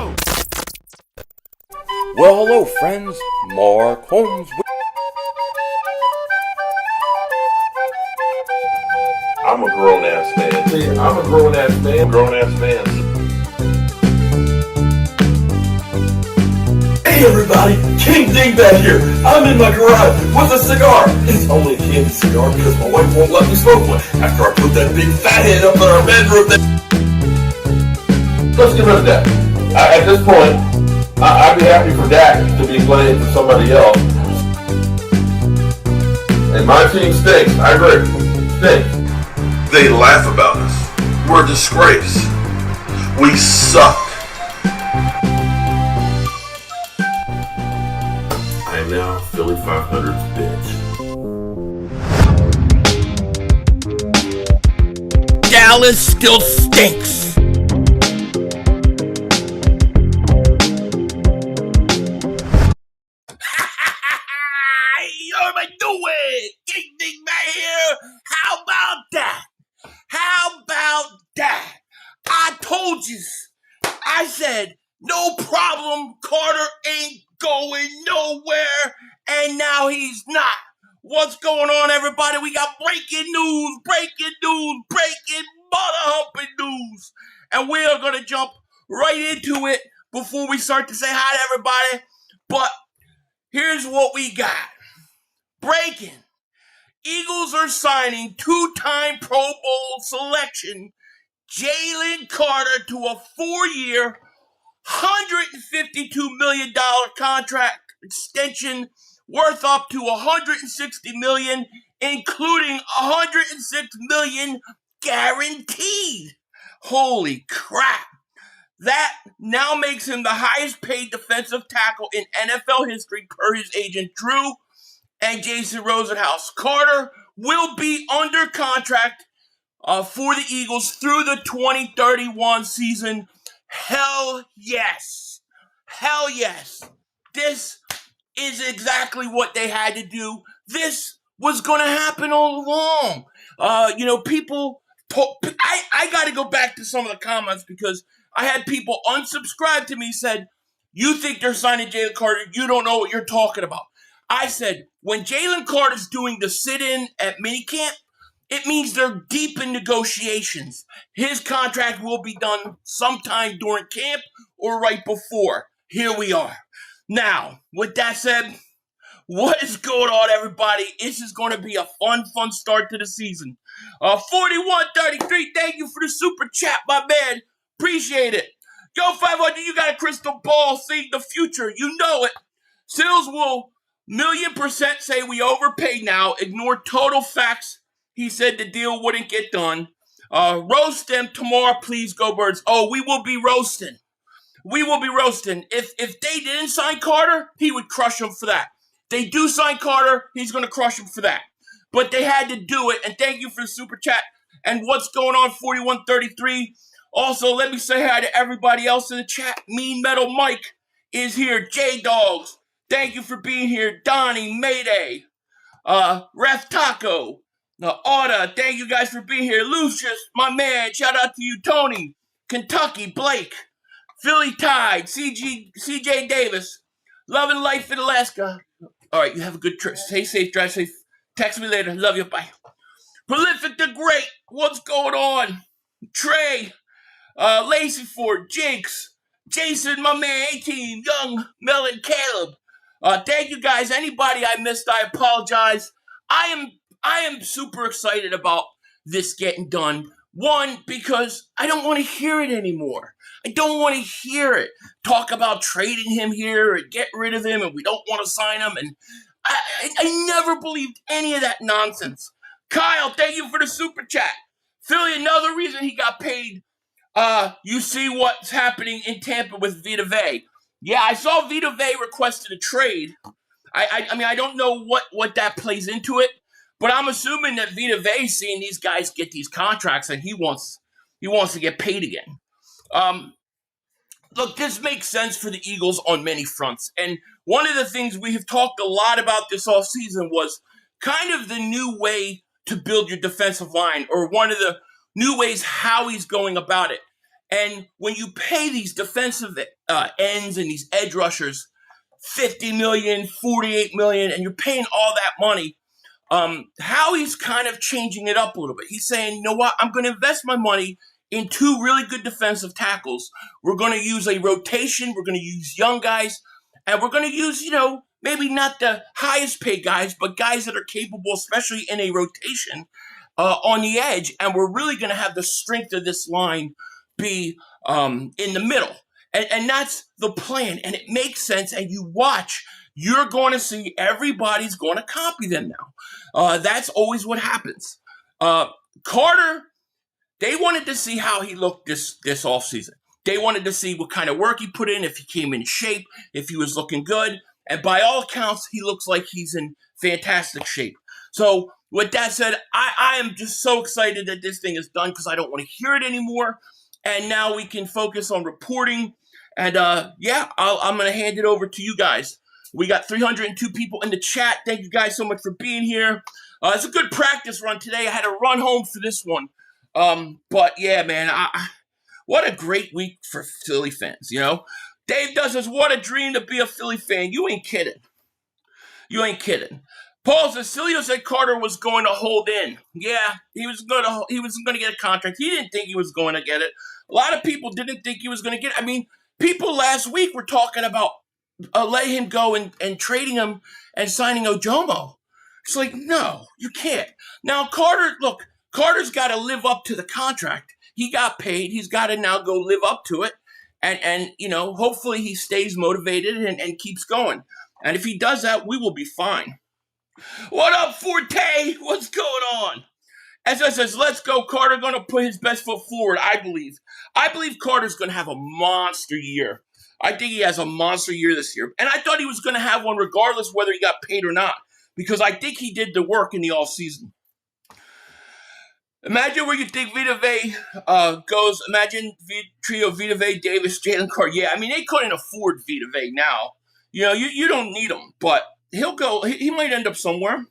go. Well, hello, friends. Mark Holmes. I'm a grown-ass man. See, I'm a grown-ass man. Grown-ass man. Hey, everybody. King Dingbat here. I'm in my garage with a cigar. It's only a candy cigar because my wife won't let me smoke one after I put that big fat head up in our bedroom. Let's get rid of that. At this point, I'd be happy for Dak to be playing for somebody else. And my team stinks. I agree. Stinks. They laugh about us. We're a disgrace. We suck. I am now Philly 500's bitch. Dallas still stinks. Yo, what am I doing? King Dingbat here. How about that? How about that? I told you. I said, no problem. Carter ain't going nowhere. And now he's not. What's going on, everybody? We got breaking news, breaking mother humping news. And we are going to jump right into it before we start to say hi to everybody. But here's what we got. Breaking. Eagles are signing two-time Pro Bowl selection Jalen Carter to a 4-year, $152 million contract extension worth up to $160 million, including $106 million guaranteed. Holy crap. That now makes him the highest paid defensive tackle in NFL history per his agent Drew and Jason Rosenhaus. Carter will be under contract for the Eagles through the 2031 season. Hell yes. Hell yes. This is exactly what they had to do. This was going to happen all along. People, I got to go back to some of the comments because I had people unsubscribe to me said, you think they're signing Jalen Carter, you don't know what you're talking about. I said, when Jalen Carter's doing the sit-in at minicamp, it means they're deep in negotiations. His contract will be done sometime during camp or right before. Here we are. Now, with that said, what is going on, everybody? This is going to be a fun start to the season. 4133, thank you for the super chat, my man. Appreciate it. Yo, 500, you got a crystal ball seeing the future. You know it. Sills will 1,000,000% say we overpaid now. Ignore total facts. He said the deal wouldn't get done. Roast them tomorrow, please, go Birds. Oh, we will be roasting. We will be roasting. If they didn't sign Carter, he would crush him for that. They do sign Carter, he's going to crush him for that. But they had to do it, and thank you for the super chat. And what's going on, 4133? Also, let me say hi to everybody else in the chat. Mean Metal Mike is here. J-Dogs, thank you for being here. Donnie, Mayday, Ref Taco, Auta, thank you guys for being here. Lucius, my man, shout out to you. Tony, Kentucky, Blake, Philly Tide, CJ Davis, loving life in Alaska. All right, you have a good trip. Stay safe, drive safe. Text me later. Love you. Bye. Prolific the Great, what's going on? Trey, Lacey Ford, Jinx, Jason, my man, A-Team, Young, Melon, Caleb. Thank you guys. Anybody I missed, I apologize. I am super excited about this getting done. One, because I don't want to hear it anymore. I don't want to hear it. Talk about trading him here or get rid of him and we don't want to sign him. And I never believed any of that nonsense. Kyle, thank you for the super chat. Philly, another reason he got paid. You see what's happening in Tampa with Vita Vea. Yeah, I saw Vita Vea requested a trade. I mean, I don't know what that plays into it, but I'm assuming that Vita Vea seeing these guys get these contracts and he wants to get paid again. Look, this makes sense for the Eagles on many fronts. And one of the things we have talked a lot about this offseason was kind of the new way to build your defensive line, or one of the new ways how he's going about it. And when you pay these defensive ends and these edge rushers 50 million, 48 million, and you're paying all that money, Howie's kind of changing it up a little bit. He's saying, you know what, I'm going to invest my money in two really good defensive tackles. We're going to use a rotation. We're going to use young guys. And we're going to use, maybe not the highest paid guys, but guys that are capable, especially in a rotation on the edge. And we're really going to have the strength of this line be in the middle. And that's the plan. And it makes sense. And you watch, you're going to see everybody's going to copy them now. That's always what happens. Carter, they wanted to see how he looked this offseason. They wanted to see what kind of work he put in, if he came in shape, if he was looking good. And by all accounts, he looks like he's in fantastic shape. So with that said, I am just so excited that this thing is done because I don't want to hear it anymore. And now we can focus on reporting. And I'm going to hand it over to you guys. We got 302 people in the chat. Thank you guys so much for being here. It's a good practice run today. I had to run home for this one. But yeah, man, what a great week for Philly fans, Dave does this, what a dream to be a Philly fan. You ain't kidding. Paul Cecilio said Carter was going to hold in. Yeah, he was going to get a contract. He didn't think he was going to get it. A lot of people didn't think he was going to get it. I mean, people last week were talking about letting him go and trading him and signing Ojomo. It's like, no, you can't. Now, Carter's got to live up to the contract. He got paid. He's got to now go live up to it. And hopefully he stays motivated and keeps going. And if he does that, we will be fine. What up, Forte? What's going on? SS says, let's go. Carter going to put his best foot forward, I believe. I believe Carter's going to have a monster year. I think he has a monster year this year. And I thought he was going to have one regardless whether he got paid or not. Because I think he did the work in the offseason. Imagine where you think Vita Vea goes. Imagine trio Vita Vea, Davis, Jalen Carter. Yeah, I mean, they couldn't afford Vita Vea now. You don't need him. But he'll go. He might end up somewhere.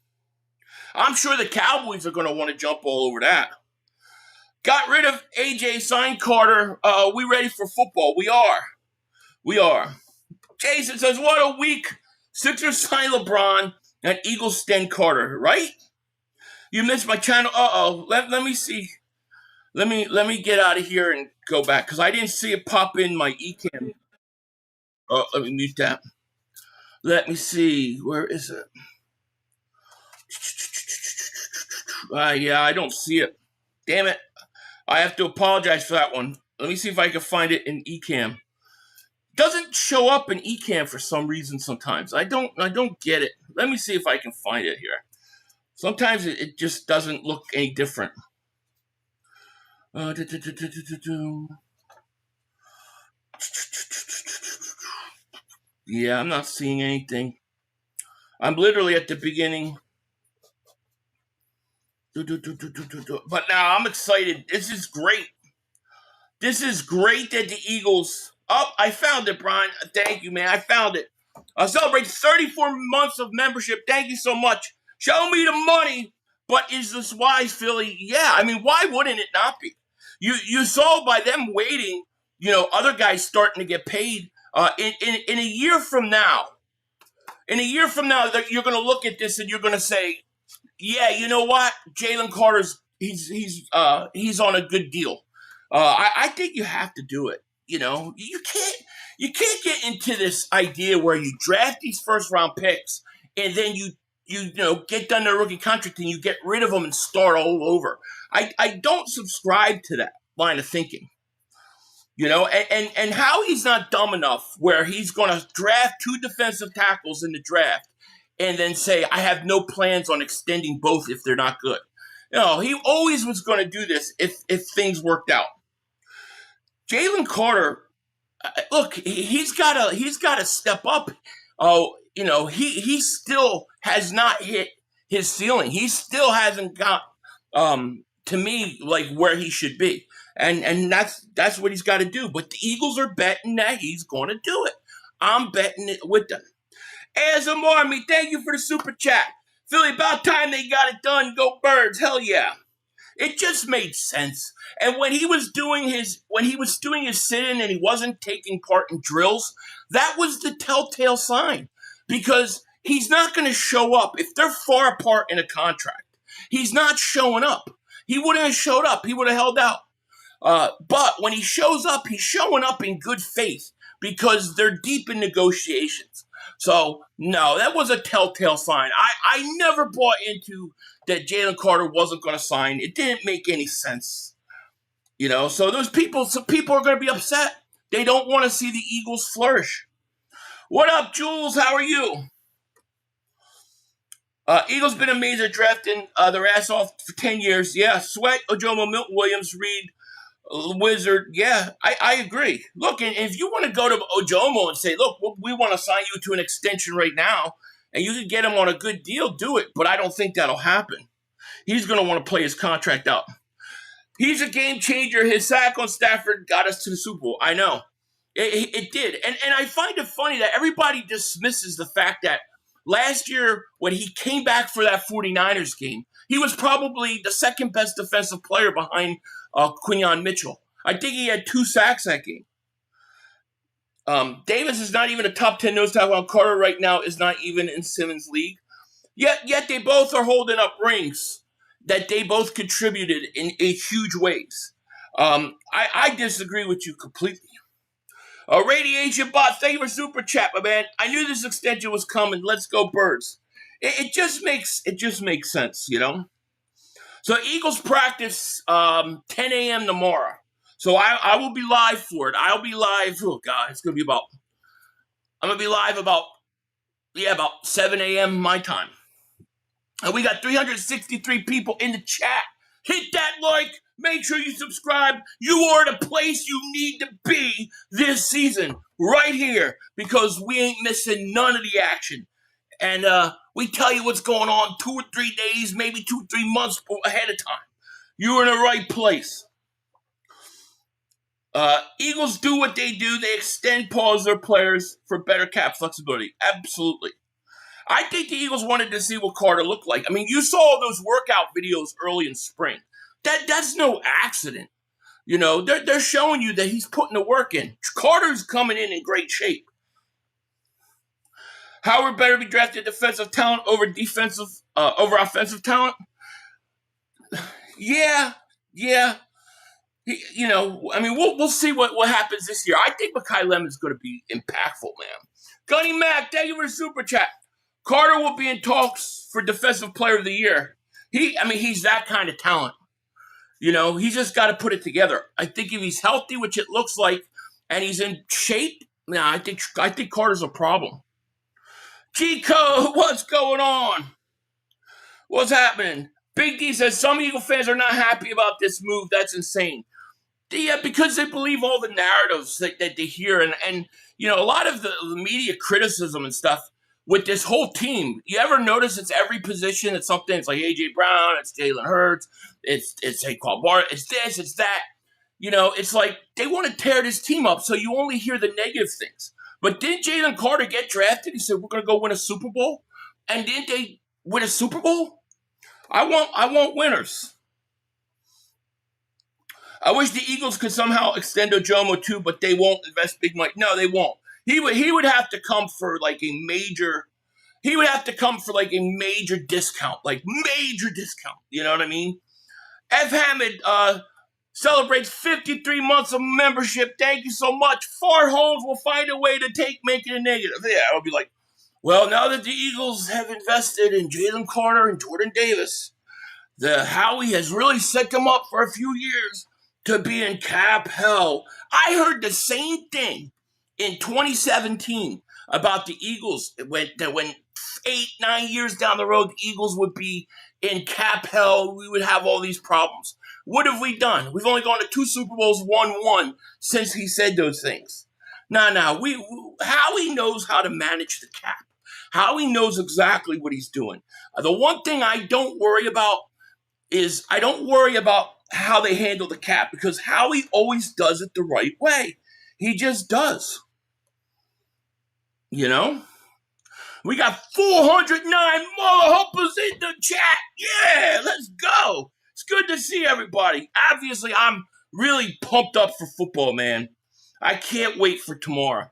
I'm sure the Cowboys are going to want to jump all over that. Got rid of AJ, signed Carter. We ready for football? We are. Jason says, what a week. Sixers sign LeBron and Eagles stand Carter, right? You missed my channel. Let me see. Let me get out of here and go back because I didn't see it pop in my eCam. Let me mute that. Let me see. Where is it? Yeah, I don't see it. Damn it. I have to apologize for that one. Let me see if I can find it in eCam. Doesn't show up in eCam for some reason sometimes. I don't get it. Let me see if I can find it here. Sometimes it just doesn't look any different. Yeah, I'm not seeing anything. I'm literally at the beginning. But now I'm excited. This is great. This is great that the Eagles... Oh, I found it, Brian. Thank you, man. I found it. I'll celebrate 34 months of membership. Thank you so much. Show me the money, but is this wise, Philly? Yeah, I mean, why wouldn't it not be? You saw by them waiting, other guys starting to get paid. In a year from now, you're going to look at this and you're going to say, yeah, you know what? Jalen Carter's he's on a good deal. I think you have to do it. You can't get into this idea where you draft these first round picks and then you get done their rookie contract and you get rid of them and start all over. I don't subscribe to that line of thinking. And how he's not dumb enough where he's going to draft two defensive tackles in the draft and then say, I have no plans on extending both if they're not good. He always was going to do this if things worked out. Jalen Carter, look, he's got to step up. He still has not hit his ceiling. He still hasn't got, to me, like where he should be. And that's what he's got to do. But the Eagles are betting that he's going to do it. I'm betting it with them. ASM Army, thank you for the super chat. Philly, about time they got it done. Go Birds. Hell yeah. It just made sense. And when he was doing his sit-in and he wasn't taking part in drills, that was the telltale sign. Because he's not going to show up if they're far apart in a contract. He's not showing up. He wouldn't have showed up. He would have held out. But when he shows up, he's showing up in good faith because they're deep in negotiations. So, no, that was a telltale sign. I never bought into that Jalen Carter wasn't going to sign. It didn't make any sense. So some people are going to be upset. They don't want to see the Eagles flourish. What up, Jules? How are you? Eagles been amazing drafting their ass off for 10 years. Yeah, Sweat, Ojomo, Milton Williams, Reed, Wizard. Yeah, I agree. Look, and if you want to go to Ojomo and say, look, we want to sign you to an extension right now, and you can get him on a good deal, do it. But I don't think that'll happen. He's going to want to play his contract out. He's a game changer. His sack on Stafford got us to the Super Bowl. I know. It did. And I find it funny that everybody dismisses the fact that last year, when he came back for that 49ers game, he was probably the second best defensive player behind Quinyon Mitchell. I think he had 2 sacks that game. Davis is not even a top 10 nose tackle. Carter right now is not even in Simmons' league. Yet they both are holding up rings that they both contributed in huge ways. I disagree with you completely. Radiation Bot, thank you for Super Chat, my man. I knew this extension was coming. Let's go Birds. It just makes sense, So Eagles practice 10 a.m. tomorrow. So I will be live for it. I'll be live. Oh God, I'm gonna be live about 7 a.m. my time. And we got 363 people in the chat. Hit that like. Make sure you subscribe. You are the place you need to be this season. Right here. Because we ain't missing none of the action. And we tell you what's going on 2 or 3 days, maybe 2 or 3 months ahead of time. You're in the right place. Eagles do what they do. They extend pause their players for better cap flexibility. Absolutely. I think the Eagles wanted to see what Carter looked like. I mean, you saw those workout videos early in spring. That's no accident. They're showing you that he's putting the work in. Carter's coming in great shape. Howard better be drafted defensive talent over offensive talent. Yeah. We'll see what happens this year. I think Mekhi Lemon's going to be impactful, man. Gunny Mac, thank you for the super chat. Carter will be in talks for Defensive Player of the Year. He's that kind of talent. He's just got to put it together. I think if he's healthy, which it looks like, and he's in shape, I think Carter's a problem. G-Code, what's going on? What's happening? Big D says some Eagle fans are not happy about this move. That's insane. Yeah, because they believe all the narratives that they hear. And a lot of the media criticism and stuff with this whole team. You ever notice it's every position? It's something. It's like A.J. Brown. It's Jalen Hurts. It's Saquon Barkley. It's this. It's that. It's like they want to tear this team up, so you only hear the negative things. But didn't Jalen Carter get drafted? He said, we're going to go win a Super Bowl. And didn't they win a Super Bowl? I want winners. I wish the Eagles could somehow extend Ojomo too, but they won't invest big money. No, they won't. He would have to come for like a major. He would have to come for like a major discount, You know what I mean? F. Hammond celebrates 53 months of membership. Thank you so much. Fart Holmes will find a way to make it a negative. Yeah, I'll be like, well, now that the Eagles have invested in Jalen Carter and Jordan Davis, Howie has really set them up for a few years to be in cap hell. I heard the same thing in 2017 about the Eagles. When 8-9 years down the road, the Eagles would be in cap hell. We would have all these problems. What have we done? We've only gone to 2 Super Bowls, won 1 since he said those things. Howie knows how to manage the cap. Howie knows exactly what he's doing. The one thing I don't worry about is how they handle the cap, because Howie always does it the right way. He just does. We got 409 mother hoppers in the chat. Yeah, let's go. It's good to see everybody. Obviously, I'm really pumped up for football, man. I can't wait for tomorrow.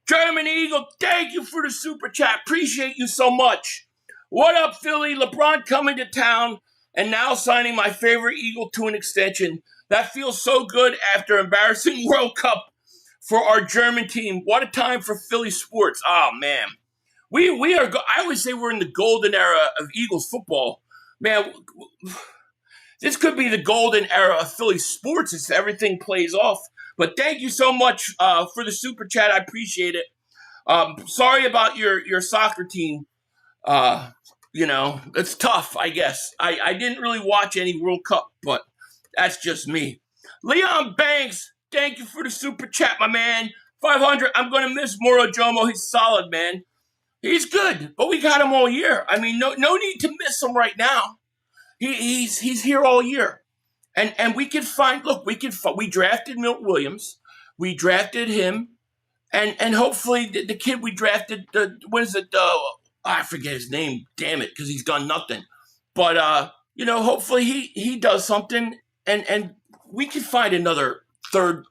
German Eagle, thank you for the super chat. Appreciate you so much. What up, Philly? LeBron coming to town and now signing my favorite Eagle to an extension. That feels so good after embarrassing World Cup for our German team. What a time for Philly sports. Oh, man. We are. I always say we're in the golden era of Eagles football. Man, this could be the golden era of Philly sports as everything plays off. But thank you so much for the super chat. I appreciate it. Sorry about your soccer team. It's tough, I guess. I didn't really watch any World Cup, but that's just me. Leon Banks, thank you for the super chat, my man. 500. I'm going to miss Moro Jomo. He's solid, man. He's good, but we got him all year. I mean, no need to miss him right now. He's here all year. And we can find, look, we drafted Milt Williams. We drafted him. And hopefully the kid we drafted, I forget his name, damn it, because he's done nothing. But, hopefully he does something and we can find another third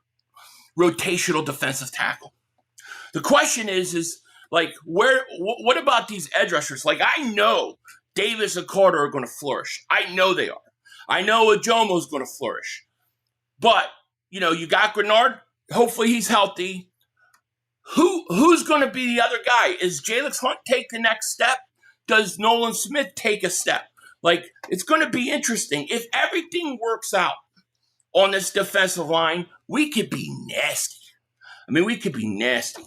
rotational defensive tackle. The question is like, what about these edge rushers? Like, I know Davis and Carter are going to flourish. I know they are. I know Ajomo's going to flourish. But, you got Grenard. Hopefully he's healthy. Who's going to be the other guy? Is Jalen Hunt take the next step? Does Nolan Smith take a step? Like, it's going to be interesting. If everything works out on this defensive line, we could be nasty. I mean, we could be nasty.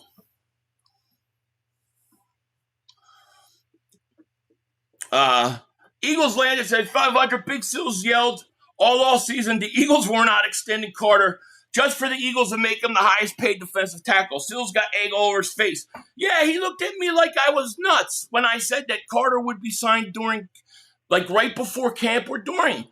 Eagles landed, said 500. Big Sills yelled all season the Eagles were not extending Carter just for the Eagles to make him the highest paid defensive tackle. Sills got egg all over his face. Yeah, he looked at me like I was nuts when I said that Carter would be signed during, like, right before camp or during.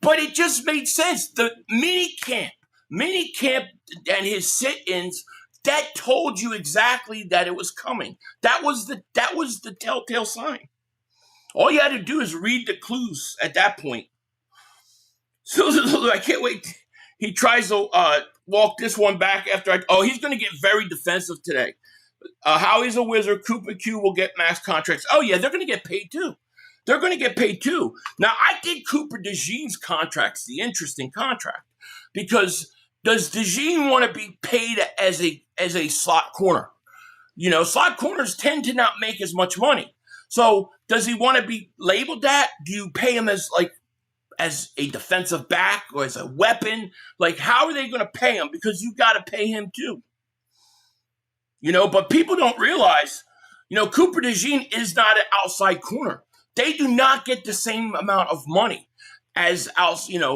But it just made sense. The mini camp and his sit-ins, that told you exactly that it was coming. That was the telltale sign. All you had to do is read the clues at that point. So I can't wait. He tries to walk this one back after he's going to get very defensive today. Howie's a wizard. Cooper Q will get max contracts. Oh, yeah, they're going to get paid too. Now, I think Cooper DeJean's contract's the interesting contract because does DeJean want to be paid as a slot corner? Slot corners tend to not make as much money. So does he want to be labeled that? Do you pay him as a defensive back or as a weapon? Like, how are they going to pay him? Because you got to pay him too. But people don't realize, Cooper DeJean is not an outside corner. They do not get the same amount of money as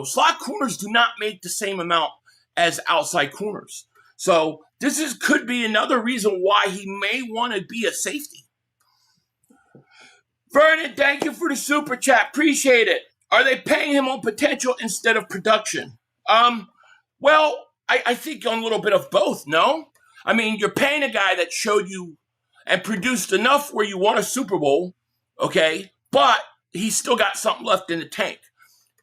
slot corners do not make the same amount as outside corners. So this could be another reason why he may want to be a safety. Vernon, thank you for the super chat. Appreciate it. Are they paying him on potential instead of production? Well, I think on a little bit of both, no? I mean, you're paying a guy that showed you and produced enough where you won a Super Bowl, okay? But he's still got something left in the tank.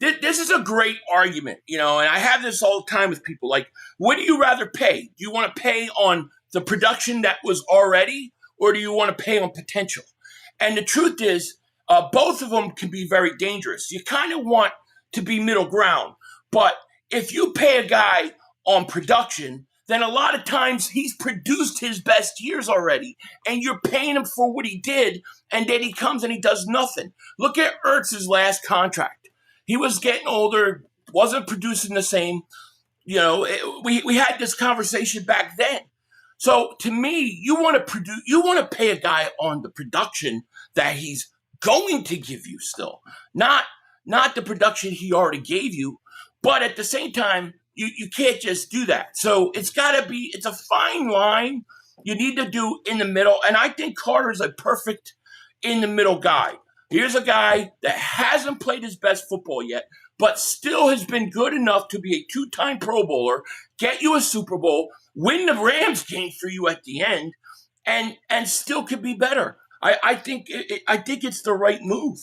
This is a great argument, and I have this all the time with people. Like, what do you rather pay? Do you want to pay on the production that was already, or do you want to pay on potential? And the truth is, both of them can be very dangerous. You kind of want to be middle ground. But if you pay a guy on production, then a lot of times he's produced his best years already. And you're paying him for what he did, and then he comes and he does nothing. Look at Ertz's last contract. He was getting older, wasn't producing the same. We had this conversation back then. So to me, you want to pay a guy on the production that he's going to give you still, not the production he already gave you. But at the same time, you can't just do that. So it's a fine line you need to do in the middle. And I think Carter's a perfect in the middle guy. Here's a guy that hasn't played his best football yet, but still has been good enough to be a 2-time Pro Bowler, get you a Super Bowl, win the Rams game for you at the end, and still could be better. I think it's the right move,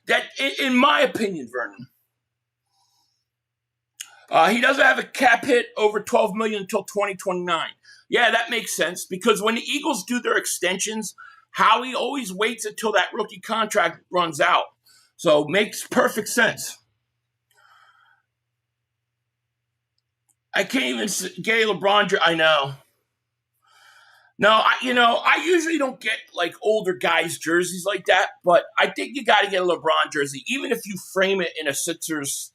That, in my opinion, Vernon. He doesn't have a cap hit over $12 million until 2029. Yeah, that makes sense because when the Eagles do their extensions, Howie always waits until that rookie contract runs out. So makes perfect sense. I can't even get a LeBron. I know. No, I usually don't get like older guys' jerseys like that, but I think you got to get a LeBron jersey, even if you frame it in a Sixers,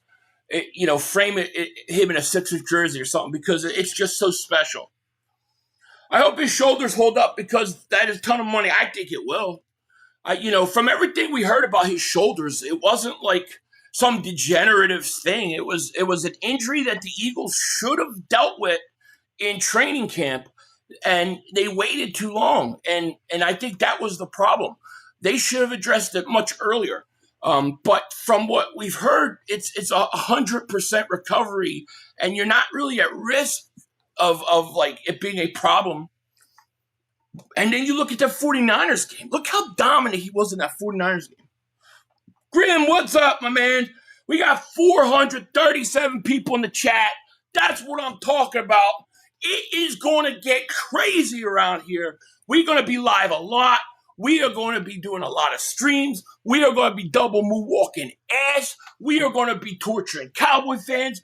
frame him in a Sixers jersey or something, because it's just so special. I hope his shoulders hold up because that is a ton of money. I think it will. From everything we heard about his shoulders, it wasn't like some degenerative thing. It was an injury that the Eagles should have dealt with in training camp, and they waited too long. And I think that was the problem. They should have addressed it much earlier. But from what we've heard, it's 100% recovery, and you're not really at risk of like it being a problem. And then you look at the 49ers game. Look how dominant he was in that 49ers game. Grim, what's up, my man? We got 437 people in the chat. That's what I'm talking about. It is going to get crazy around here. We're going to be live a lot. We are going to be doing a lot of streams. We are going to be double moonwalking ass. We are going to be torturing Cowboy fans.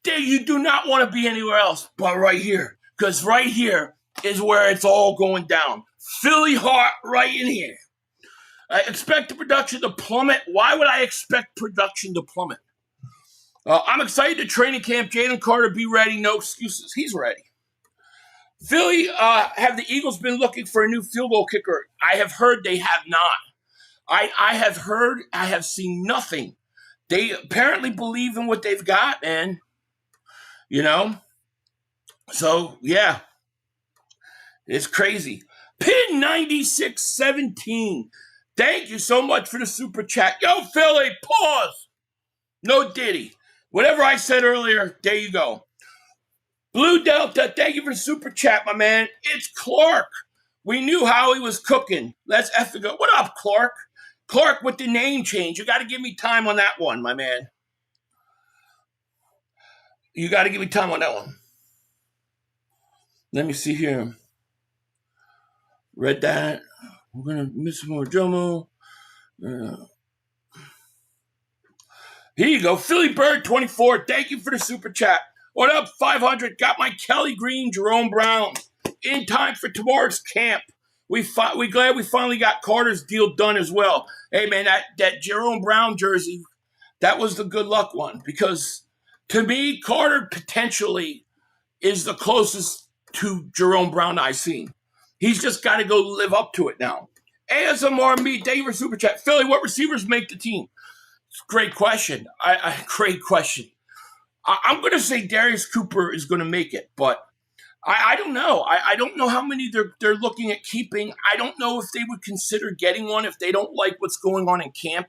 You do not want to be anywhere else but right here. Because right here is where it's all going down. Philly heart right in here. I expect the production to plummet. Why would I expect production to plummet? I'm excited to training camp. Jalen Carter, be ready. No excuses. He's ready. Philly, have the Eagles been looking for a new field goal kicker? I have heard they have not. I have heard, I have seen nothing. They apparently believe in what they've got, and, so, yeah. It's crazy. Pin 9617. Thank you so much for the super chat. Yo, Philly, pause. No Diddy. Whatever I said earlier, there you go. Blue Delta, thank you for the super chat, my man. It's Clark. We knew how he was cooking. Let's effing go. What up, Clark? Clark with the name change. You got to give me time on that one, my man. You got to give me time on that one. Let me see here. Read that. We're going to miss more Jomo. Here you go. Philly Bird 24. Thank you for the super chat. What up, 500? Got my Kelly Green, Jerome Brown. In time for tomorrow's camp. We glad we finally got Carter's deal done as well. Hey, man, that Jerome Brown jersey, that was the good luck one. Because to me, Carter potentially is the closest to Jerome Brown I've seen. He's just got to go live up to it now. ASMR me, thank you for super chat. Philly, what receivers make the team? It's a great question. Great question. I'm going to say Darius Cooper is going to make it, but I don't know. I don't know how many they're looking at keeping. I don't know if they would consider getting one if they don't like what's going on in camp.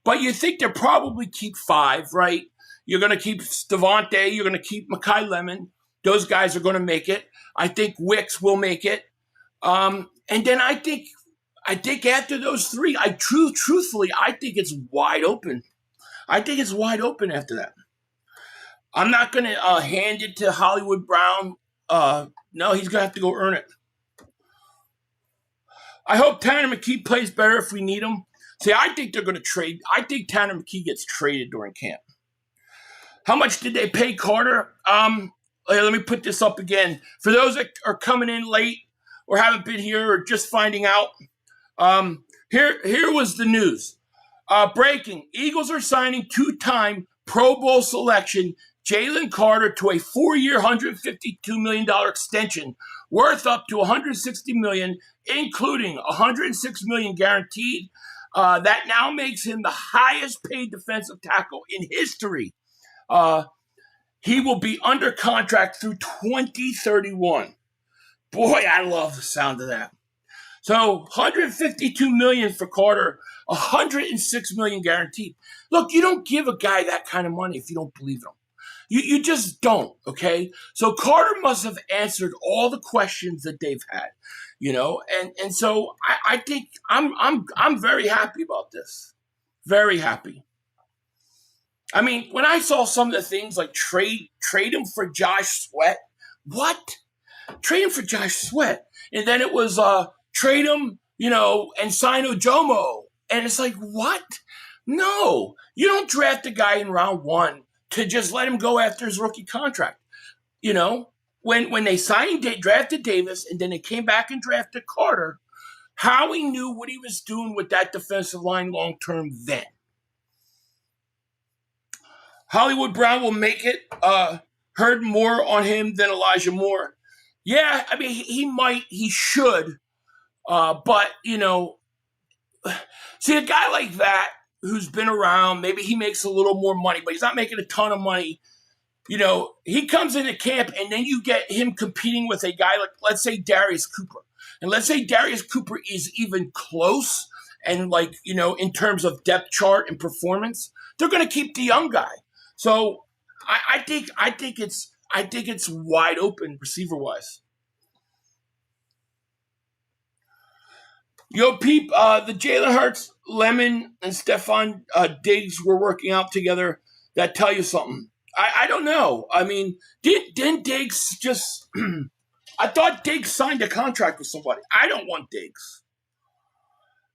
But you think they'll probably keep 5, right? You're going to keep Devontae. You're going to keep Mekhi Lemon. Those guys are going to make it. I think Wicks will make it. And then I think after those 3, truthfully, I think it's wide open. I think it's wide open after that. I'm not going to hand it to Hollywood Brown. No, he's going to have to go earn it. I hope Tanner McKee plays better if we need him. See, I think they're going to trade. I think Tanner McKee gets traded during camp. How much did they pay Carter? Let me put this up again. For those that are coming in late or haven't been here or just finding out, here was the news. Breaking. Eagles are signing 2-time Pro Bowl selection Jalen Carter to a 4-year, $152 million extension worth up to $160 million, including $106 million guaranteed. That now makes him the highest paid defensive tackle in history. He will be under contract through 2031. Boy, I love the sound of that. So $152 million for Carter, $106 million guaranteed. Look, you don't give a guy that kind of money if you don't believe in him. You just don't, okay? So Carter must have answered all the questions that they've had, and so I think I'm very happy about this. Very happy. I mean, when I saw some of the things like trade him for Josh Sweat, what? Trade him for Josh Sweat, and then it was trade him, and sign Ojomo, and it's like, what? No, you don't draft a guy in round 1 to just let him go after his rookie contract. When they drafted Davis, and then they came back and drafted Carter, Howie knew what he was doing with that defensive line long term then. Hollywood Brown will make it. Heard more on him than Elijah Moore. Yeah, I mean, he should. But, see, a guy like that who's been around, maybe he makes a little more money, but he's not making a ton of money. He comes into camp, and then you get him competing with a guy like, let's say, Darius Cooper. And let's say Darius Cooper is even close and, in terms of depth chart and performance, they're going to keep the young guy. So I think it's wide open receiver wise. Yo, Peep, the Jalen Hurts, Lemon, and Stephon Diggs were working out together. That tell you something. I don't know. I mean, didn't Diggs just? I thought Diggs signed a contract with somebody. I don't want Diggs.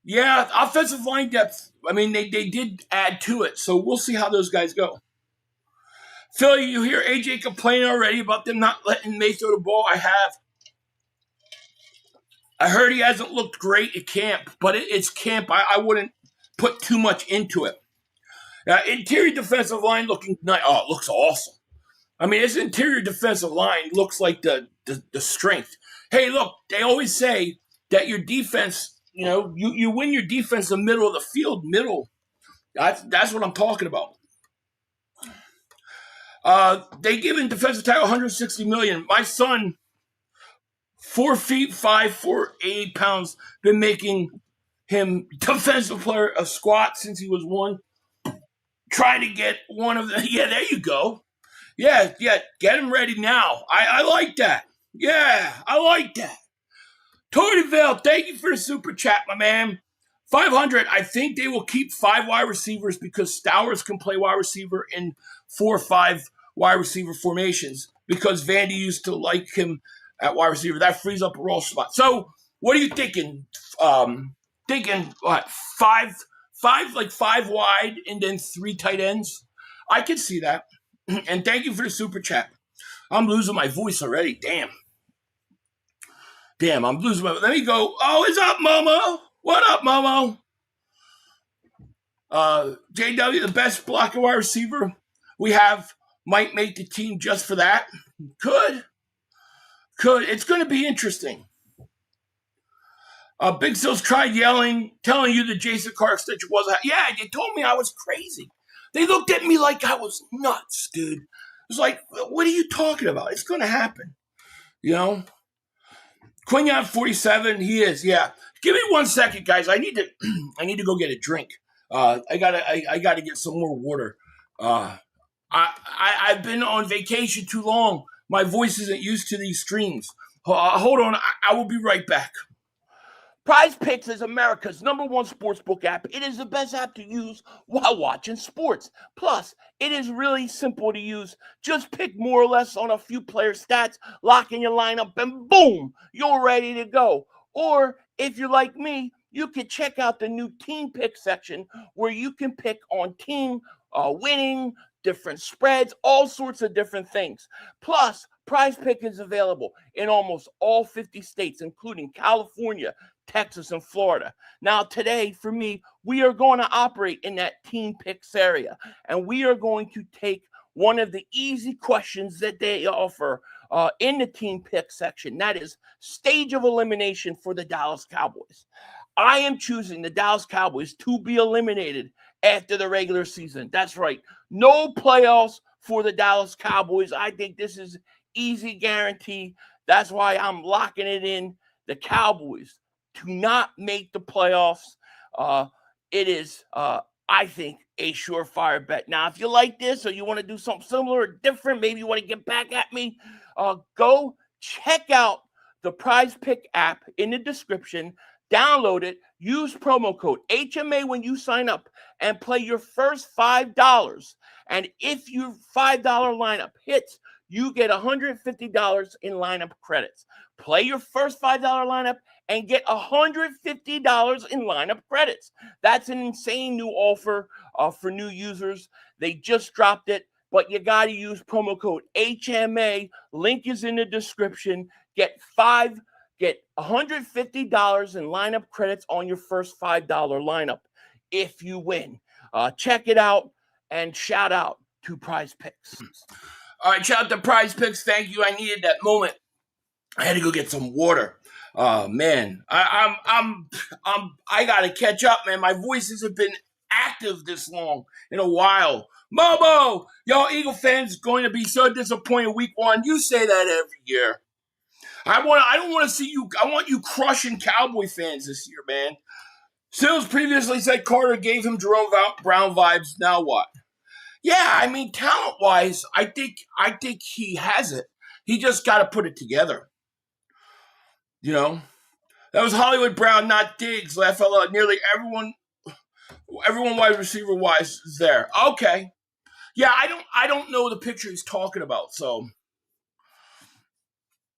Yeah, offensive line depth. I mean, they did add to it, so we'll see how those guys go. Philly, you hear AJ complaining already about them not letting May throw the ball? I have. I heard he hasn't looked great at camp, but it's camp. I wouldn't put too much into it. Interior defensive line looking nice. Oh, it looks awesome. I mean, his interior defensive line looks like the strength. Hey, look, they always say that your defense, you win your defense in the middle of the field. That's what I'm talking about. They given defensive tackle $160 million. My son, 4 feet 5, 480 pounds, been making him defensive player of squat since he was 1. Trying to get one of the. Yeah, there you go. Yeah, get him ready now. I like that. Yeah, I like that. Tortyville, thank you for the super chat, my man. 500, I think they will keep 5 wide receivers because Stowers can play wide receiver in 4 or 5 wide receiver formations because Vandy used to like him at wide receiver. That frees up a roll spot. So what are you thinking? Thinking what? 5 wide and then 3 tight ends? I can see that. And thank you for the super chat. I'm losing my voice already. Damn, I'm losing my. Let me go. Oh, what's up, Momo? What up, Momo? JW, the best blocker wide receiver we have, might make the team just for that. Could. It's going to be interesting. Big Sills tried telling you the Jason Carr extension wasn't. Yeah, they told me I was crazy. They looked at me like I was nuts, dude. It was like, what are you talking about? It's going to happen. Quinyon 47, he is. Yeah. Give me 1 second, guys. I need to go get a drink. I gotta get some more water. I've been on vacation too long. My voice isn't used to these streams. Hold on. I will be right back. Prize Picks is America's #1 sportsbook app. It is the best app to use while watching sports. Plus, it is really simple to use. Just pick more or less on a few player stats, lock in your lineup, and boom, you're ready to go. Or if you're like me, you can check out the new team pick section where you can pick on team winning, different spreads, all sorts of different things. Plus, Prize Pick is available in almost all 50 states, including California, Texas, and Florida. Now, today, for me, we are going to operate in that team picks area, and we are going to take one of the easy questions that they offer in the team pick section. That is stage of elimination for the Dallas Cowboys. I am choosing the Dallas Cowboys to be eliminated after the regular season. That's right. No playoffs for the Dallas Cowboys. I think this is easy guarantee. That's why I'm locking it in. The Cowboys to not make the playoffs. It is, I think, a surefire bet. Now, if you like this or you want to do something similar or different, maybe you want to get back at me, go check out the Prize Pick app in the description. Download it. Use promo code HMA when you sign up and play your first $5 And if your $5 lineup hits, you get $150 in lineup credits. Play your first $5 lineup and get $150 in lineup credits. That's an insane new offer for new users. They just dropped it, but you got to use promo code HMA. Link is in the description. Get $150 in lineup credits on your first $5 lineup if you win. Check it out, and shout out to Prize Picks. All right, shout out to Prize Picks. Thank you. I needed that moment. I had to go get some water. Oh man, I gotta catch up, man. My voice hasn't been active this long in a while. Momo, y'all Eagle fans going to be so disappointed week 1. You say that every year. I don't want to see you. I want you crushing Cowboy fans this year, man. Sills previously said Carter gave him Jerome Brown vibes. Now what? Yeah, I mean, talent-wise, I think he has it. He just got to put it together. You know, that was Hollywood Brown, not Diggs. Laugh out loud. Nearly everyone wide receiver wise is there. Okay, yeah, I don't know the picture he's talking about. So,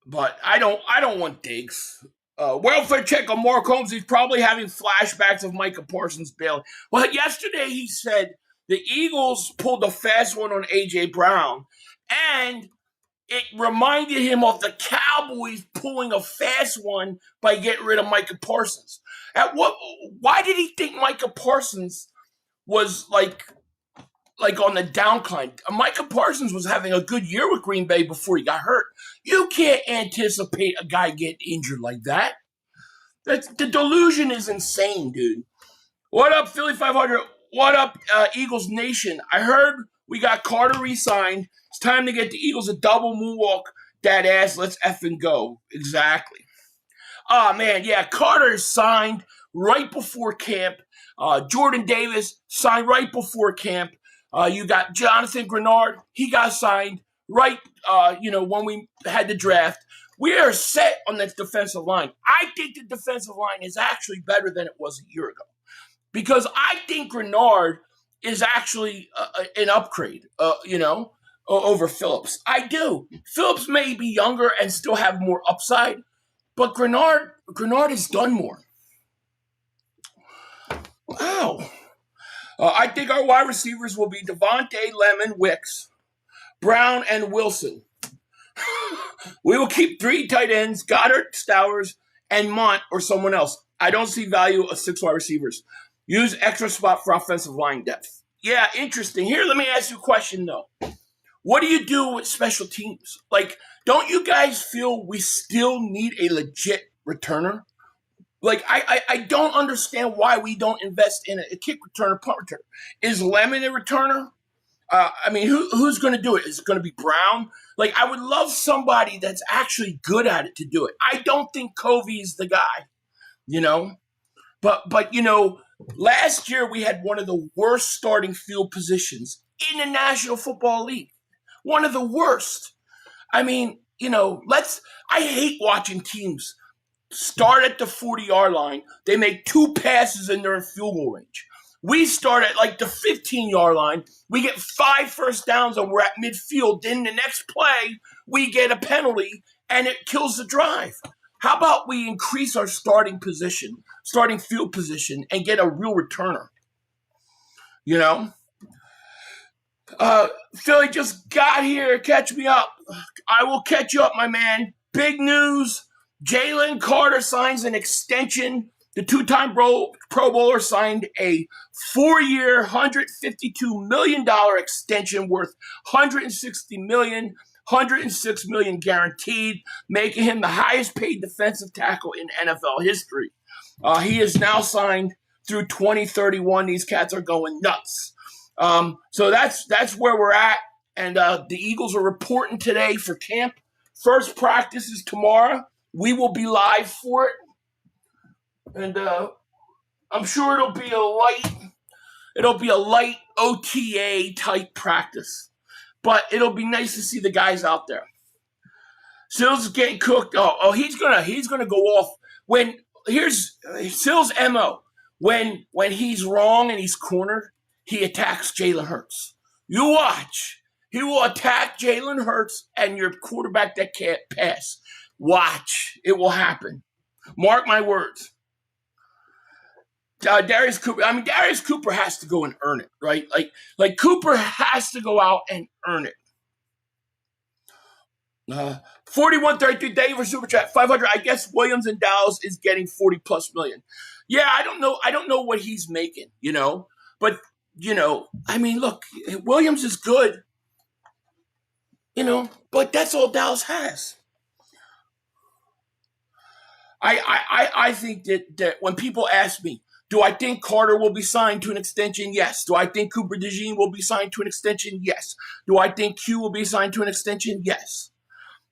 but I don't want Diggs. Welfare check on Mark Holmes. He's probably having flashbacks of Micah Parsons bailing. Well, yesterday he said the Eagles pulled a fast one on A.J. Brown, and it reminded him of the Cowboys pulling a fast one by getting rid of Micah Parsons. Why did he think Micah Parsons was like on the downcline? Micah Parsons was having a good year with Green Bay before he got hurt. You can't anticipate a guy getting injured like that. The delusion is insane, dude. What up, Philly 500? What up, Eagles Nation? I heard we got Carter re-signed. It's time to get the Eagles a double moonwalk. That ass, let's effing go. Exactly. Oh, man, yeah, Carter signed right before camp. Jordan Davis signed right before camp. You got Jonathan Grenard. He got signed right, when we had the draft. We are set on this defensive line. I think the defensive line is actually better than it was a year ago, because I think Grenard is actually an upgrade, over Phillips. I do. Phillips may be younger and still have more upside, but Grenard has done more. Wow. I think our wide receivers will be Devontae, Lemon, Wicks, Brown, and Wilson. We will keep 3 tight ends, Goddard, Stowers, and Mont or someone else. I don't see value of 6 wide receivers. Use extra spot for offensive line depth. Yeah, interesting. Here, let me ask you a question, though. What do you do with special teams? Like, don't you guys feel we still need a legit returner? Like, I don't understand why we don't invest in a kick returner, punt returner. Is Lemon a returner? Who's going to do it? Is it going to be Brown? Like, I would love somebody that's actually good at it to do it. I don't think Covey is the guy, But last year we had one of the worst starting field positions in the National Football League. One of the worst. I hate watching teams start at the 40-yard line. They make 2 passes and they're in field goal range. We start at like the 15-yard line. We get 5 first downs and we're at midfield. Then the next play, we get a penalty and it kills the drive. How about we increase our starting field position, and get a real returner? Philly just got here. Catch me up. I will catch you up, my man. Big news. Jalen Carter signs an extension. The 2-time Pro Bowler signed a 4-year, $152 million extension worth $160 million, $106 million guaranteed, making him the highest paid defensive tackle in NFL history. He is now signed through 2031. These cats are going nuts. So that's where we're at. And the Eagles are reporting today for camp. First practice is tomorrow. We will be live for it. And I'm sure it'll be a light OTA type practice. But it'll be nice to see the guys out there. Sills is getting cooked. He's gonna go off here's Sills' MO. When he's wrong and he's cornered, he attacks Jalen Hurts. You watch. He will attack Jalen Hurts and your quarterback that can't pass. Watch. It will happen. Mark my words. Darius Cooper. I mean, Darius Cooper has to go and earn it, right? Like Cooper has to go out and earn it. 4133 Dave for Super Chat 500. I guess Williams in Dallas is getting 40 plus million. Yeah, I don't know what he's making, but I mean, look, Williams is good, but that's all Dallas has. I think that when people ask me, do I think Carter will be signed to an extension? Yes. Do I think Cooper DeJean will be signed to an extension? Yes. Do I think Q will be signed to an extension? Yes.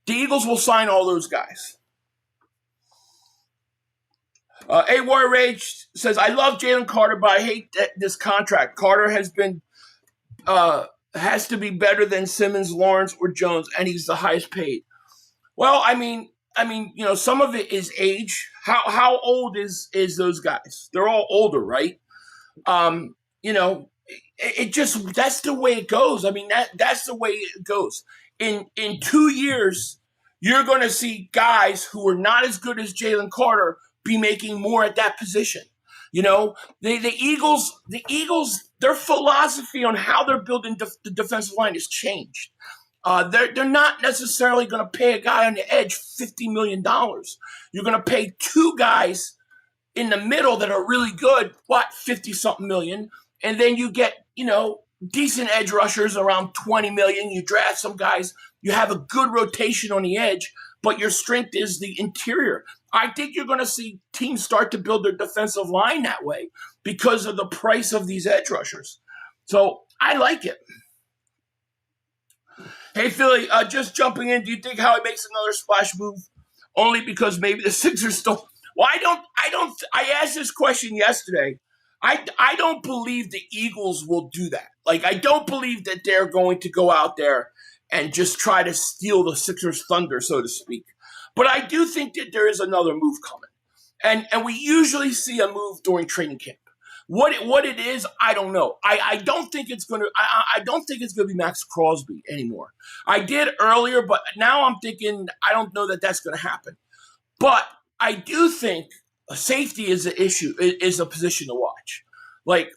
The Eagles will sign all those guys. A War Rage says, I love Jalen Carter, but I hate this contract. Carter has to be better than Simmons, Lawrence, or Jones, and he's the highest paid. Well, I mean, some of it is age. How old is those guys? They're all older, right? It just, that's the way it goes. I mean, that's the way it goes. In 2 years, you're going to see guys who are not as good as Jalen Carter be making more at that position. The Eagles, their philosophy on how they're building the defensive line has changed. They're not necessarily going to pay a guy on the edge $50 million. You're going to pay two guys in the middle that are really good, 50-something million, and then you get, decent edge rushers around 20 million. You draft some guys. You have a good rotation on the edge, but your strength is the interior. I think you're going to see teams start to build their defensive line that way because of the price of these edge rushers. So I like it. Hey, Philly, just jumping in, do you think Howie makes another splash move? Only because maybe the Sixers still... Well, I asked this question yesterday. I don't believe the Eagles will do that. Like, I don't believe that they're going to go out there and just try to steal the Sixers' thunder, so to speak. But I do think that there is another move coming. And we usually see a move during training camp. What it is, I don't know. I don't think it's gonna. I don't think it's gonna be Max Crosby anymore. I did earlier, but now I'm thinking I don't know that that's gonna happen. But I do think safety is an issue. Is a position to watch. Like,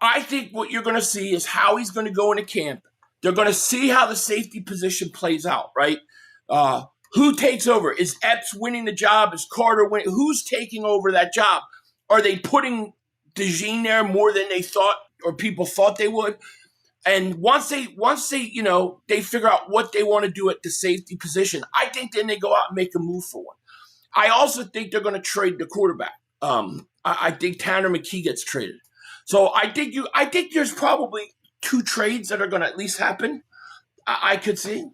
I think what you're gonna see is how he's gonna go into camp. They're gonna see how the safety position plays out, right? Who takes over? Is Epps winning the job? Is Carter winning? Who's taking over that job? Are they putting DeJean there more than they thought or people thought they would? And once they they figure out what they want to do at the safety position, I think then they go out and make a move for one. I also think they're going to trade the quarterback. I think Tanner McKee gets traded. So I think there's probably 2 trades that are going to at least happen. I could see.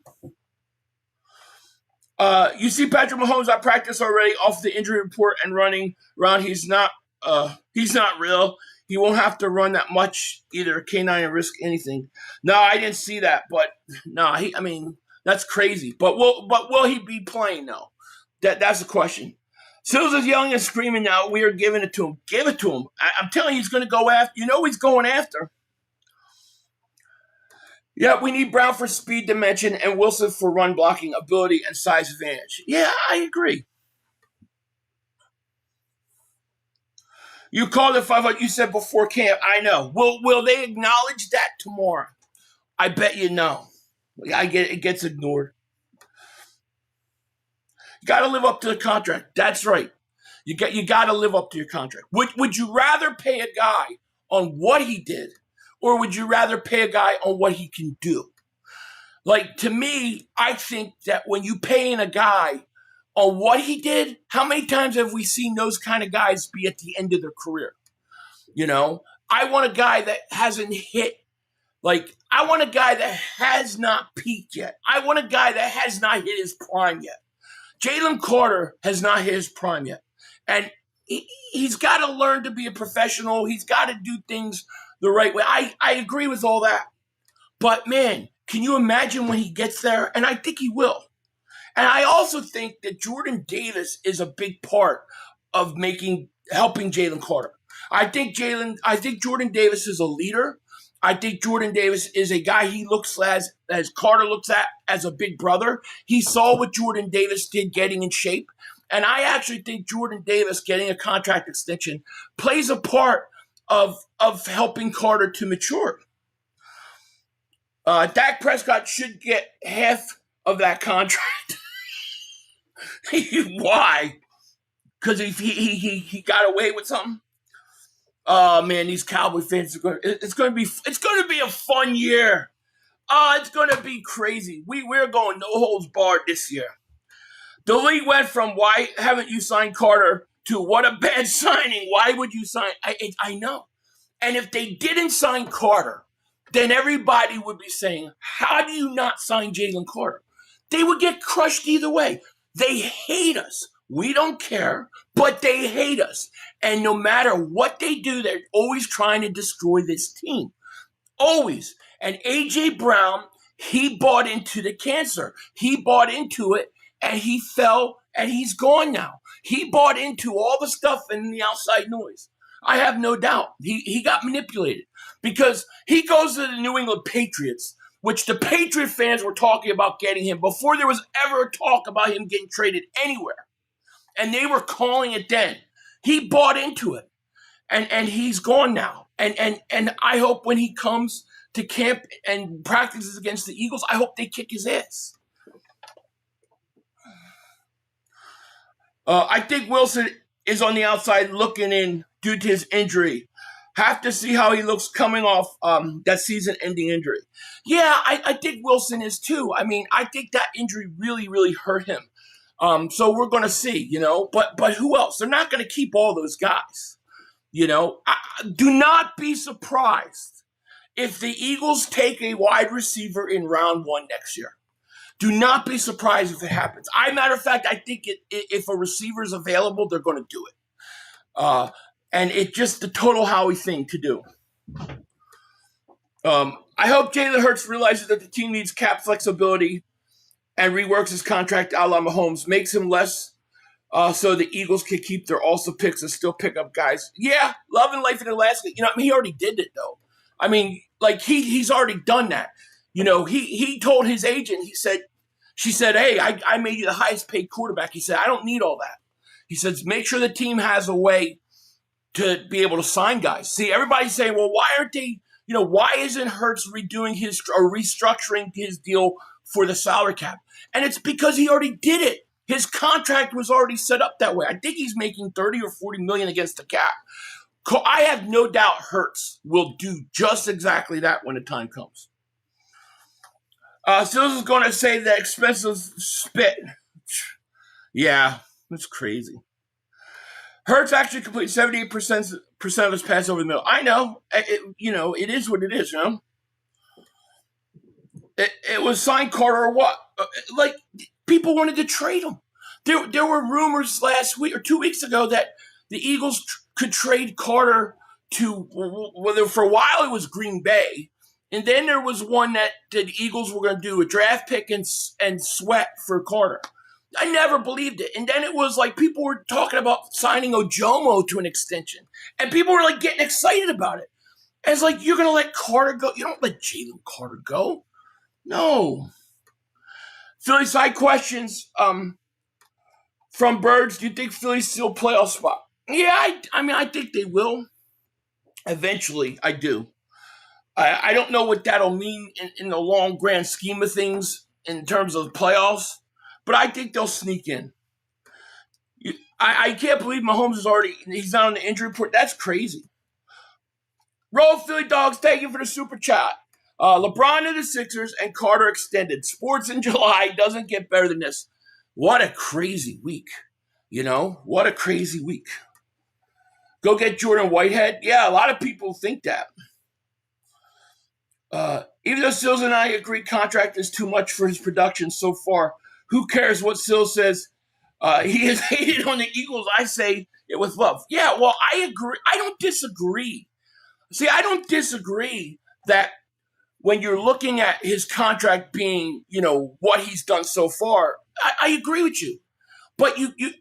You see Patrick Mahomes at practice already off the injury report and running around. He's not real. He won't have to run that much either. K9 and risk anything. No, I didn't see that, but no, that's crazy. But will he be playing though? That's the question. Sills is yelling and screaming now. We are giving it to him. Give it to him. I'm telling you, he's going to go after. He's going after. Yeah, we need Brown for speed dimension and Wilson for run blocking ability and size advantage. Yeah, I agree. You called it 500. You said before camp. I know. Will they acknowledge that tomorrow? I bet you no. It gets ignored. You got to live up to the contract. That's right. You got to live up to your contract. Would you rather pay a guy on what he did, or would you rather pay a guy on what he can do? Like, to me, I think that when you pay in a guy on what he did, how many times have we seen those kind of guys be at the end of their career? I want a guy that hasn't hit. Like, I want a guy that has not peaked yet. I want a guy that has not hit his prime yet. Jalen Carter has not hit his prime yet. And he's got to learn to be a professional. He's got to do things the right way. I agree with all that. But, man, can you imagine when he gets there? And I think he will. And I also think that Jordan Davis is a big part of helping Jalen Carter. I think Jordan Davis is a leader. I think Jordan Davis is a guy he looks as Carter looks at as a big brother. He saw what Jordan Davis did getting in shape. And I actually think Jordan Davis getting a contract extension plays a part of helping Carter to mature. Dak Prescott should get half of that contract. Why? Because he got away with something. Oh man, these Cowboy fans it's going to be a fun year. It's going to be crazy. We're going no holds barred this year. The league went from why haven't you signed Carter to what a bad signing. Why would you sign? I know. And if they didn't sign Carter, then everybody would be saying, how do you not sign Jalen Carter? They would get crushed either way. They hate us. We don't care, but they hate us. And no matter what they do, they're always trying to destroy this team. Always. And A.J. Brown, he bought into the cancer. He bought into it, and he fell, and he's gone now. He bought into all the stuff and the outside noise. I have no doubt. He got manipulated because he goes to the New England Patriots, which the Patriot fans were talking about getting him before there was ever a talk about him getting traded anywhere. And they were calling it then. He bought into it. And he's gone now. And I hope when he comes to camp and practices against the Eagles, I hope they kick his ass. I think Wilson is on the outside looking in due to his injury. Have to see how he looks coming off that season-ending injury. Yeah, I think Wilson is too. I mean, I think that injury really, really hurt him. So we're going to see, But who else? They're not going to keep all those guys, Do not be surprised if the Eagles take a wide receiver in round 1 next year. Do not be surprised if it happens. Matter of fact, I think if a receiver is available, they're going to do it. And it's just the total Howie thing to do. I hope Jalen Hurts realizes that the team needs cap flexibility and reworks his contract a la Mahomes, makes him less so the Eagles can keep their also picks and still pick up guys. Yeah, loving life in Alaska. He already did it, though. I mean, like, he's already done that. He told his agent, she said, hey, I made you the highest paid quarterback. He said, I don't need all that. He says, make sure the team has a way to be able to sign guys. See, everybody's saying, well, why aren't they, why isn't Hurts redoing or restructuring his deal for the salary cap? And it's because he already did it. His contract was already set up that way. I think he's making $30 or $40 million against the cap. I have no doubt Hurts will do just exactly that when the time comes. Sills is going to say that expensive spit. Yeah, that's crazy. Hurts actually completed 78% of his pass over the middle. I know. It is what it is, It was signed Carter or what? People wanted to trade him. There were rumors last week or 2 weeks ago that the Eagles could trade Carter to, whether for a while it was Green Bay, and then there was one that the Eagles were going to do a draft pick and sweat for Carter. I never believed it. And then it was like people were talking about signing Ojomo to an extension. And people were like getting excited about it. And it's like, you're going to let Carter go? You don't let Jalen Carter go. No. Philly side questions from Birds. Do you think Philly's still playoff spot? Yeah, I think they will. Eventually, I do. I don't know what that'll mean in the long grand scheme of things in terms of playoffs, but I think they'll sneak in. I can't believe Mahomes he's not on the injury report. That's crazy. Roll Philly Dogs, thank you for the super chat. LeBron to the Sixers and Carter extended. Sports in July doesn't get better than this. What a crazy week. What a crazy week. Go get Jordan Whitehead. Yeah, a lot of people think that. Even though Sills and I agree contract is too much for his production so far, who cares what Sills says? He is hated on the Eagles. I say it with love. Yeah, well, I agree. I don't disagree. See, I don't disagree that when you're looking at his contract being, what he's done so far, I agree with you. But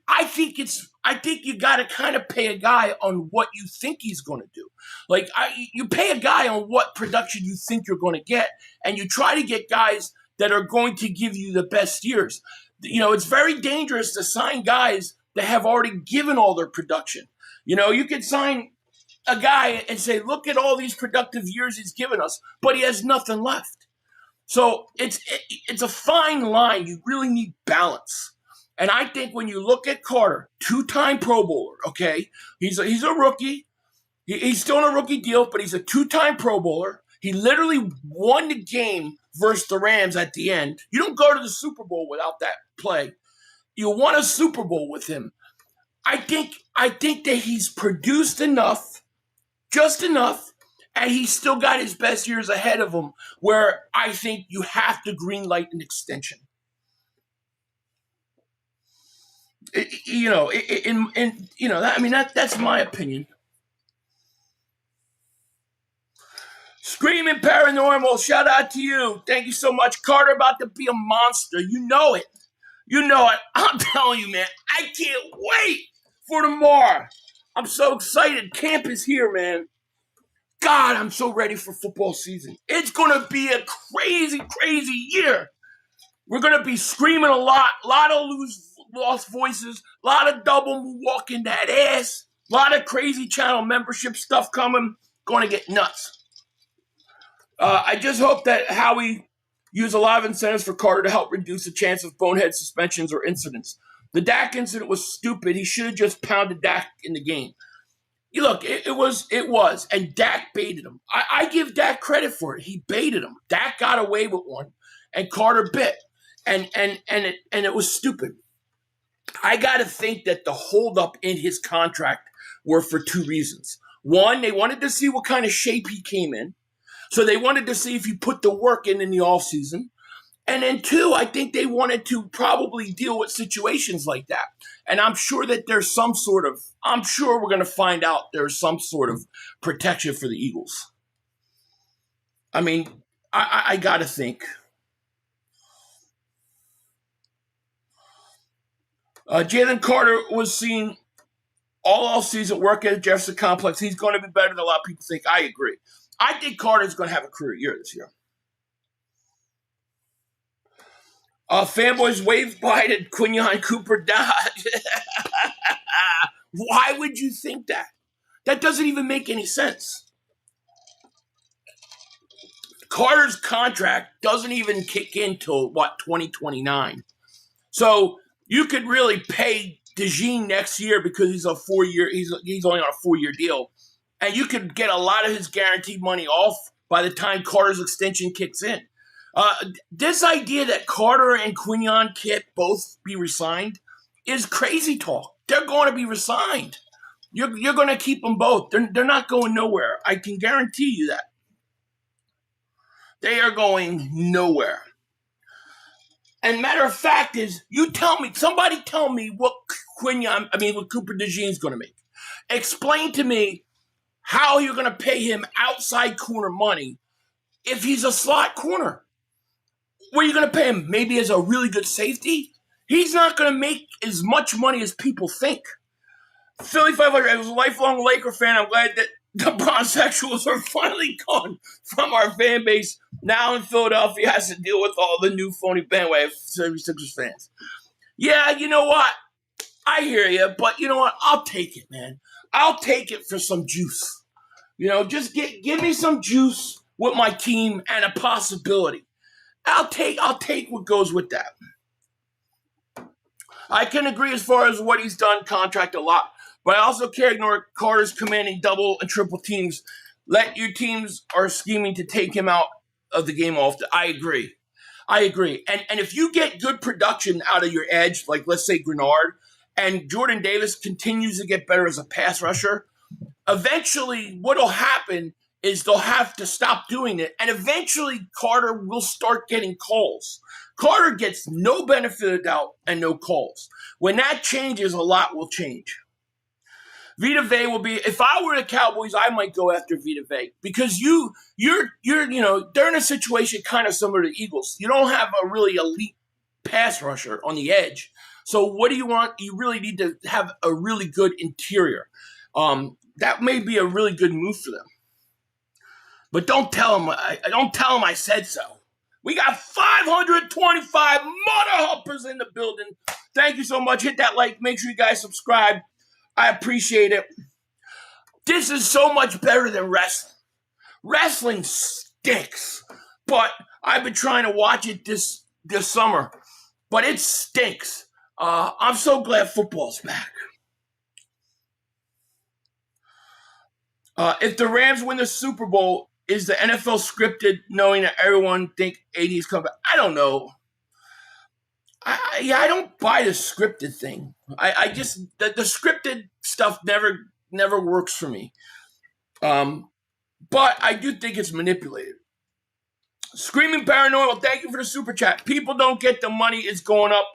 I think you got to kind of pay a guy on what you think he's going to do. Like you pay a guy on what production you think you're going to get, and you try to get guys that are going to give you the best years. It's very dangerous to sign guys that have already given all their production. You could sign a guy and say, look at all these productive years he's given us, but he has nothing left. So it's a fine line. You really need balance. And I think when you look at Carter, 2-time Pro Bowler, okay, he's a rookie. He's still on a rookie deal, but he's a 2-time Pro Bowler. He literally won the game versus the Rams at the end. You don't go to the Super Bowl without that play. You won a Super Bowl with him. I think that he's produced enough, just enough, and he's still got his best years ahead of him, where I think you have to greenlight an extension. That's my opinion. Screaming Paranormal, shout out to you. Thank you so much. Carter about to be a monster. You know it. I'm telling you, man, I can't wait for tomorrow. I'm so excited. Camp is here, man. God, I'm so ready for football season. It's going to be a crazy, crazy year. We're going to be screaming a lot of lost voices, a lot of double walking that ass, a lot of crazy channel membership stuff coming. Going to get nuts. I just hope that Howie used a lot of incentives for Carter to help reduce the chance of bonehead suspensions or incidents. The Dak incident was stupid. He should have just pounded Dak in the game. Look, it was, and Dak baited him. I give Dak credit for it. He baited him. Dak got away with one, and Carter bit, and it was stupid. I got to think that the holdup in his contract were for 2 reasons. One, they wanted to see what kind of shape he came in. So they wanted to see if he put the work in the offseason. And then 2, I think they wanted to probably deal with situations like that. And I'm sure that there's I'm sure we're going to find out there's some sort of protection for the Eagles. I mean, I got to think. Jalen Carter was seen all season working at the Jefferson Complex. He's going to be better than a lot of people think. I agree. I think Carter's going to have a career year this year. Fanboys waved by and Quinyon Cooper died. Why would you think that? That doesn't even make any sense. Carter's contract doesn't even kick in till 2029. So you could really pay DeJean next year because he's a 4-year. He's only on a 4-year deal, and you could get a lot of his guaranteed money off by the time Carter's extension kicks in. This idea that Carter and Quinyon can't both be resigned is crazy talk. They're going to be resigned. You're going to keep them both. They're not going nowhere. I can guarantee you that. They are going nowhere. And matter of fact is, somebody tell me what Cooper DeJean is going to make. Explain to me how you're going to pay him outside corner money if he's a slot corner. What are you going to pay him? Maybe as a really good safety? He's not going to make as much money as people think. Philly 500, I was a lifelong Laker fan. I'm glad that the Bronsexuals are finally gone from our fan base. Now in Philadelphia has to deal with all the new phony bandwagon 76ers fans. Yeah, you know what? I hear you, but you know what? I'll take it, man. I'll take it for some juice. Just give me some juice with my team and a possibility. I'll take what goes with that. I can agree as far as what he's done, contract a lot, but I also can't ignore Carter's commanding double and triple teams. Let your teams are scheming to take him out of the game often. I agree. And if you get good production out of your edge, like let's say Grenard, and Jordan Davis continues to get better as a pass rusher, eventually what will happen is they'll have to stop doing it, and eventually Carter will start getting calls. Carter gets no benefit of doubt and no calls. When that changes, a lot will change. Vita Vea will be, if I were the Cowboys, I might go after Vita Vea because they're in a situation kind of similar to the Eagles. You don't have a really elite pass rusher on the edge. So what do you want? You really need to have a really good interior. That may be a really good move for them. But don't tell them. Don't tell them I said so. We got 525 mother hoppers in the building. Thank you so much. Hit that like. Make sure you guys subscribe. I appreciate it. This is so much better than wrestling. Wrestling stinks. But I've been trying to watch it this summer. But it stinks. I'm so glad football's back. If the Rams win the Super Bowl, is the NFL scripted, knowing that everyone think AD's coming back? I don't know. I don't buy the scripted thing. I just the scripted stuff never works for me. But I do think it's manipulated. Screaming Paranormal, thank you for the super chat. People don't get the money is going up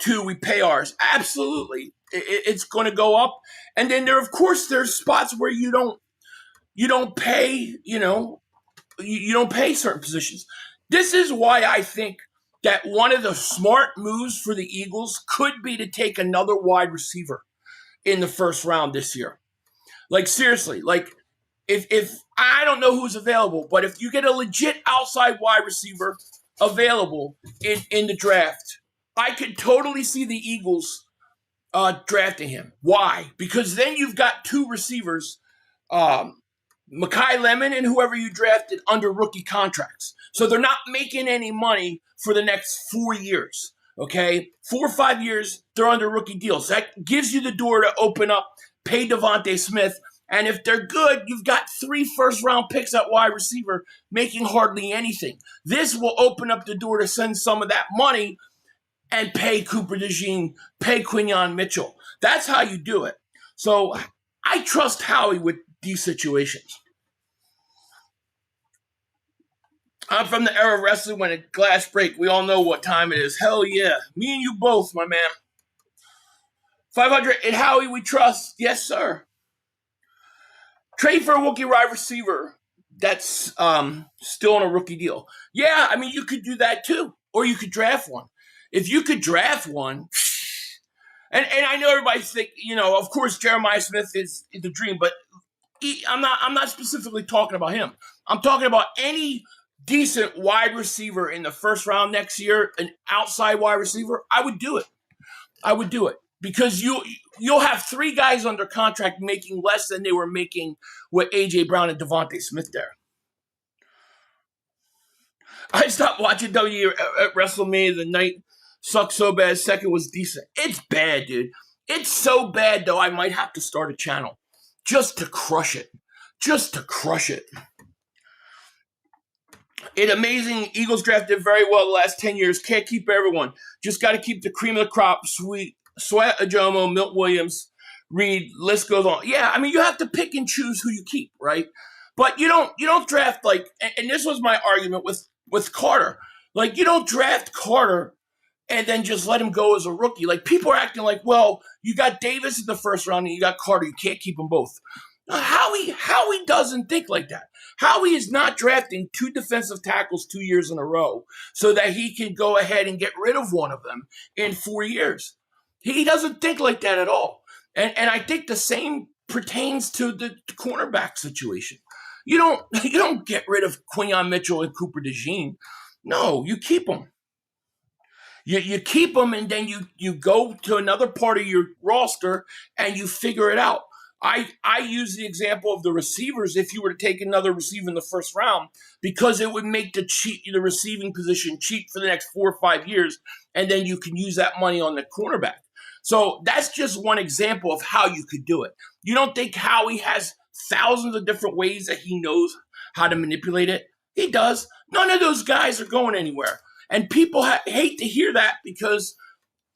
too. We pay ours. Absolutely. It's going to go up. And then there's spots where you don't pay, you don't pay certain positions. This is why I think that one of the smart moves for the Eagles could be to take another wide receiver in the first round this year. Like, seriously, like, if I don't know who's available, but if you get a legit outside wide receiver available in the draft, I could totally see the Eagles drafting him. Why? Because then you've got two receivers, Mekhi Lemon and whoever you drafted, under rookie contracts. So they're not making any money for the next 4 years, okay? 4 or 5 years, they're under rookie deals. That gives you the door to open up, pay Devontae Smith, and if they're good, you've got 3 first-round picks at wide receiver making hardly anything. This will open up the door to send some of that money and pay Cooper DeJean, pay Quinyon Mitchell. That's how you do it. So I trust Howie with these situations. I'm from the era of wrestling when a glass break. We all know what time it is. Hell yeah. Me and you both, my man. 500 in Howie we trust. Yes, sir. Trade for a rookie wide receiver that's still on a rookie deal. Yeah, I mean, you could do that too. Or you could draft one. If you could draft one, and I know everybody's thinking, of course Jeremiah Smith is the dream, but I'm not specifically talking about him. I'm talking about any decent wide receiver in the first round next year, an outside wide receiver. I would do it. Because you'll have 3 guys under contract making less than they were making with A.J. Brown and Devontae Smith there. I stopped watching W at WrestleMania. The night sucked so bad. Second was decent. It's bad, dude. It's so bad, though, I might have to start a channel just to crush it. It's amazing. Eagles drafted very well the last 10 years. Can't keep everyone. Just got to keep the cream of the crop. Sweat Ajomo, Milt Williams, Reed, list goes on. Yeah, I mean, you have to pick and choose who you keep, right? But you don't draft and this was my argument with Carter. Like, you don't draft Carter and then just let him go as a rookie. Like, people are acting like, well, you got Davis in the first round and you got Carter. You can't keep them both. Howie doesn't think like that. Howie is not drafting 2 defensive tackles 2 years in a row so that he can go ahead and get rid of one of them in 4 years. He doesn't think like that at all. And I think the same pertains to the cornerback situation. You don't get rid of Quinyon Mitchell and Cooper DeJean. No, you keep them. You keep them, and then you go to another part of your roster and you figure it out. I use the example of the receivers. If you were to take another receiver in the first round, because it would make the receiving position cheap for the next 4 or 5 years, and then you can use that money on the cornerback. So that's just one example of how you could do it. You don't think Howie has thousands of different ways that he knows how to manipulate it? He does. None of those guys are going anywhere. And people hate to hear that, because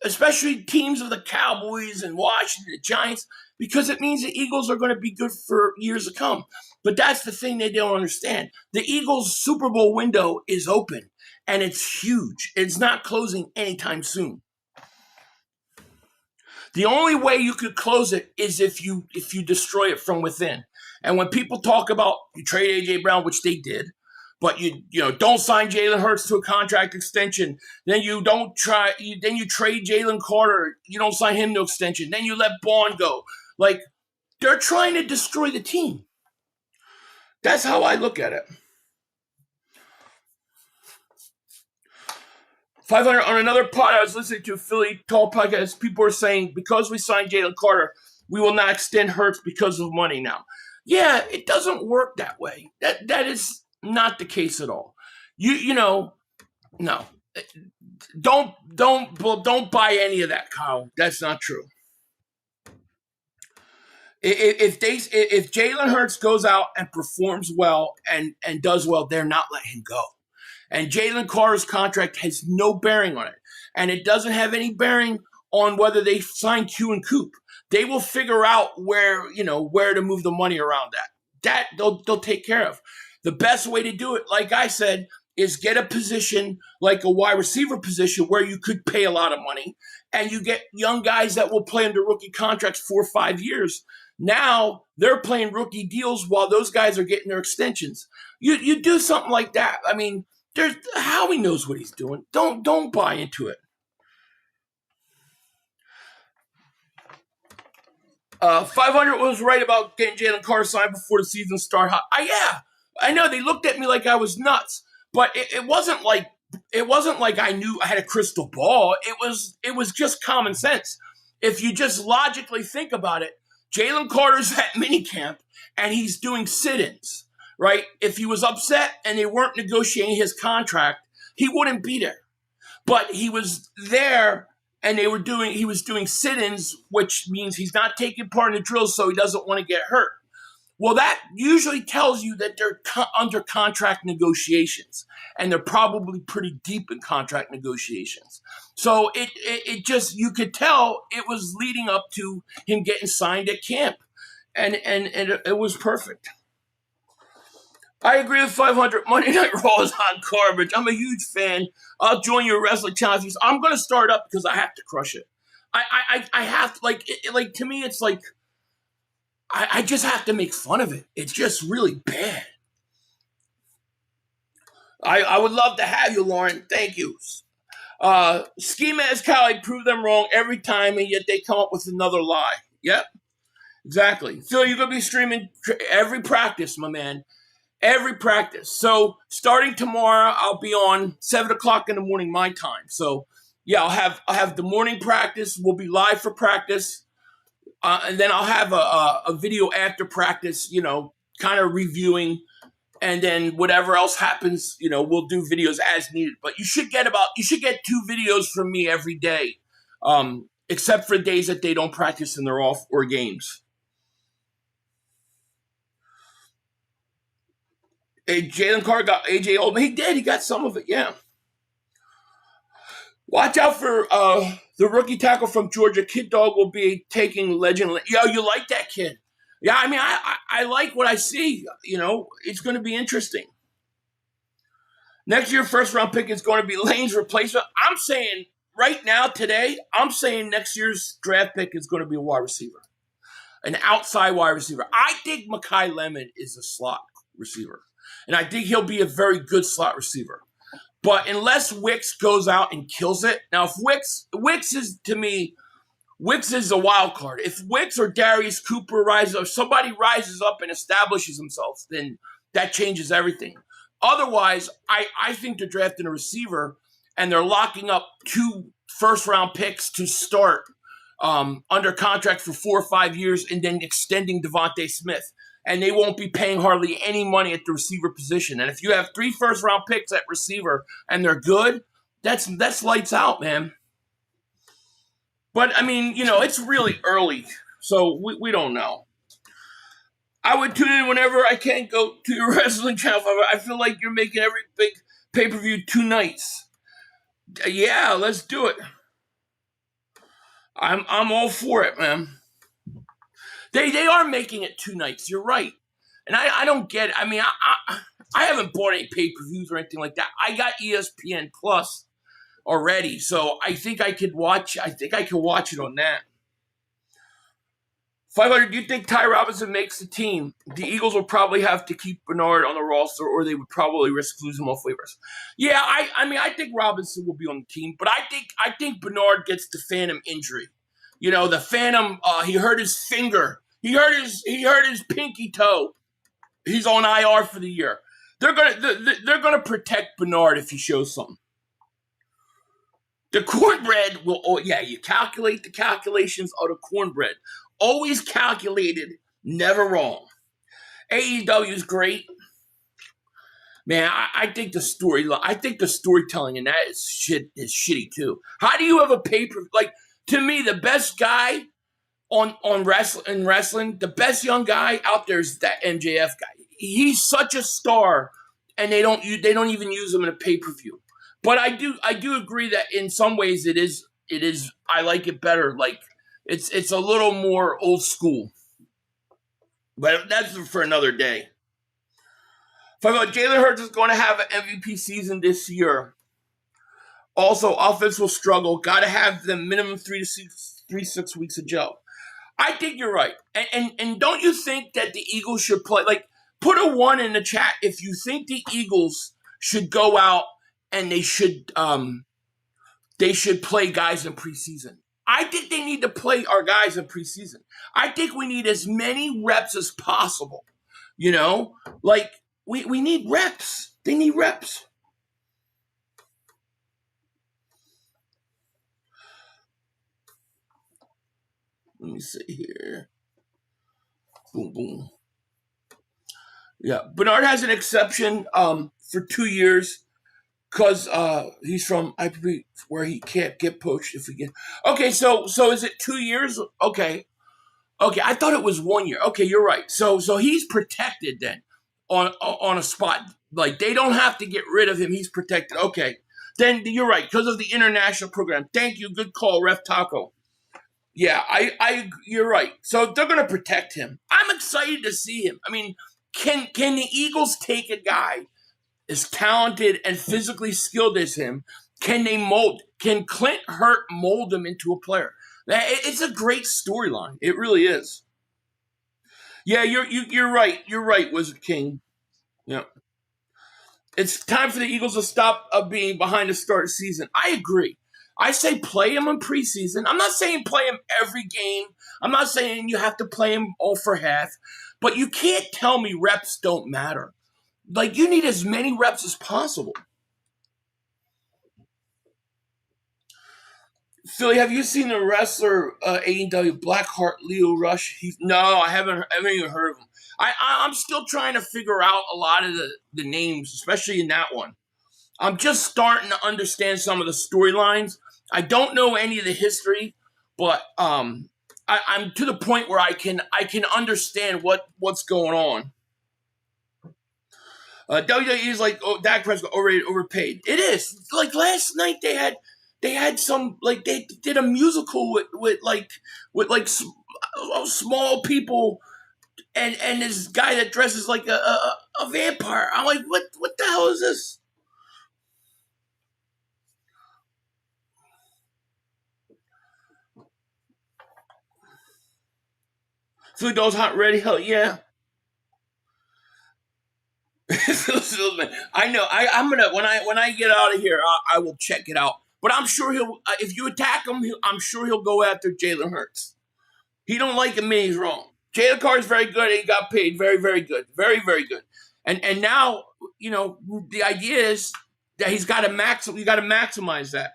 especially teams of the Cowboys and Washington, the Giants, because it means the Eagles are going to be good for years to come. But that's the thing they don't understand. The Eagles' Super Bowl window is open, and it's huge. It's not closing anytime soon. The only way you could close it is if you destroy it from within. And when people talk about you trade A.J. Brown, which they did, But you don't sign Jalen Hurts to a contract extension. Then you don't try. Then you trade Jalen Carter. You don't sign him to extension. Then you let Bond go. Like, they're trying to destroy the team. That's how I look at it. 500 on another pod I was listening to, Philly Tall Podcast. People were saying because we signed Jalen Carter, we will not extend Hurts because of money now. Yeah, it doesn't work that way. That is not the case at all. No. Don't buy any of that, Kyle. That's not true. If Jalen Hurts goes out and performs well and does well, they're not letting him go. And Jalen Carter's contract has no bearing on it. And it doesn't have any bearing on whether they sign Q and Coop. They will figure out where to move the money around that. That they'll take care of. The best way to do it, like I said, is get a position like a wide receiver position where you could pay a lot of money and you get young guys that will play under rookie contracts 4 or 5 years. Now they're playing rookie deals while those guys are getting their extensions. You do something like that. I mean, Howie knows what he's doing. Don't buy into it. 500 was right about getting Jalen Carter signed before the season started. Yeah, I know they looked at me like I was nuts, but it wasn't like I knew I had a crystal ball. It was just common sense. If you just logically think about it, Jalen Carter's at minicamp and he's doing sit-ins. Right? If he was upset and they weren't negotiating his contract, he wouldn't be there. But he was there and he was doing sit-ins, which means he's not taking part in the drills, so he doesn't want to get hurt. Well, that usually tells you that they're under contract negotiations, and they're probably pretty deep in contract negotiations. So it just, you could tell it was leading up to him getting signed at camp, and it was perfect. I agree with 500. Monday Night Raw is hot garbage. I'm a huge fan. I'll join your wrestling challenges. I'm going to start up because I have to crush it. I have to, to me, it's like, I just have to make fun of it. It's just really bad. I would love to have you, Lauren. Thank you. Ski Mask Cali prove them wrong every time, and yet they come up with another lie. Yep, exactly. Phil, you're going to be streaming every practice, my man. Every practice. So starting tomorrow, I'll be on 7 o'clock in the morning my time. So yeah, I'll have the morning practice. We'll be live for practice, and then I'll have a video after practice. Kind of reviewing, and then whatever else happens, we'll do videos as needed. But you should get 2 videos from me every day, except for days that they don't practice and they're off or games. Jalen Carter got AJ Oldman. He did. He got some of it, yeah. Watch out for the rookie tackle from Georgia. Kid Dog will be taking legend. Yo, you like that kid? Yeah, I mean, I like what I see. It's going to be interesting. Next year, first-round pick is going to be Lane's replacement. I'm saying right now, today, next year's draft pick is going to be a wide receiver. An outside wide receiver. I think Mekhi Lemon is a slot receiver. And I think he'll be a very good slot receiver. But unless Wicks goes out and kills it. Now, if Wicks is, to me, Wicks is a wild card. If Wicks or Darius Cooper rises up, somebody rises up and establishes themselves, then that changes everything. Otherwise, I think they're drafting a receiver and they're locking up 2 first-round picks to start under contract for 4 or 5 years and then extending Devontae Smith. And they won't be paying hardly any money at the receiver position. And if you have 3 first-round picks at receiver and they're good, that's lights out, man. But, I mean, it's really early, so we don't know. I would tune in whenever I can. Go to your wrestling channel. I feel like you're making every big pay-per-view 2 nights. Yeah, let's do it. I'm all for it, man. They are making it 2 nights. You're right. And I don't get it. I mean, I haven't bought any pay-per-views or anything like that. I got ESPN Plus already, so I think I could watch it on that. 500, do you think Ty Robinson makes the team? The Eagles will probably have to keep Bernard on the roster, or they would probably risk losing him off waivers. Yeah, I think Robinson will be on the team, but I think Bernard gets the phantom injury. You know, the phantom. He hurt his finger. He hurt his pinky toe. He's on IR for the year. They're gonna protect Bernard if he shows something. The cornbread will. Oh yeah, you calculate the calculations of the cornbread. Always calculated, never wrong. AEW is great, man. I think the storytelling in that is shitty too. How do you have a paper like? To me, the best guy on wrestling, the best young guy out there is that MJF guy. He's such a star, and they don't even use him in a pay-per-view. But I do agree that in some ways it is. I like it better. Like. It's a little more old school. But that's for another day. Jalen Hurts is going to have an MVP season this year. Also, offense will struggle. Got to have the minimum 3 to 6 weeks of gel. I think you're right. And don't you think that the Eagles should play? Like, put a 1 in the chat if you think the Eagles should go out and they should play guys in preseason. I think they need to play our guys in preseason. I think we need as many reps as possible. You know? Like, we need reps. They need reps. Let me see here. Boom, boom. Yeah, Bernard has an exception for 2 years. Because he's from IPP where he can't get poached if we get. Okay, so is it 2 years? Okay, I thought it was 1 year. Okay, you're right. So he's protected then on a spot. Like they don't have to get rid of him. He's protected. Okay, then you're right because of the international program. Thank you. Good call, Ref Taco. Yeah, you're right. So they're gonna protect him. I'm excited to see him. I mean, can the Eagles take a guy as talented and physically skilled as him? Can Clint Hurt mold him into a player? It's a great storyline. It really is. Yeah, you're right. You're right, Wizard King. Yeah. It's time for the Eagles to stop being behind the start of the season. I agree. I say play him in preseason. I'm not saying play him every game. I'm not saying you have to play him all for half. But you can't tell me reps don't matter. Like, you need as many reps as possible. Philly, have you seen the wrestler AEW Blackheart Leo Rush? No, I haven't even heard of him. I'm still trying to figure out a lot of the names, especially in that one. I'm just starting to understand some of the storylines. I don't know any of the history, but I'm to the point where I can understand what's going on. WWE is like, Dak Prescott already overpaid. It is. Like last night they had some, like they did a musical with small people and this guy that dresses like a vampire. I'm like, what the hell is this? Food Dogs Hot Ready? Hell yeah. I know. I'm gonna when I get out of here, I will check it out. But I'm sure he'll. If you attack him, I'm sure he'll go after Jalen Hurts. He don't like him, and he's wrong. Jalen Carr is very good. And he got paid very, very good, very, very good. And now the idea is that he's got to You got to maximize that.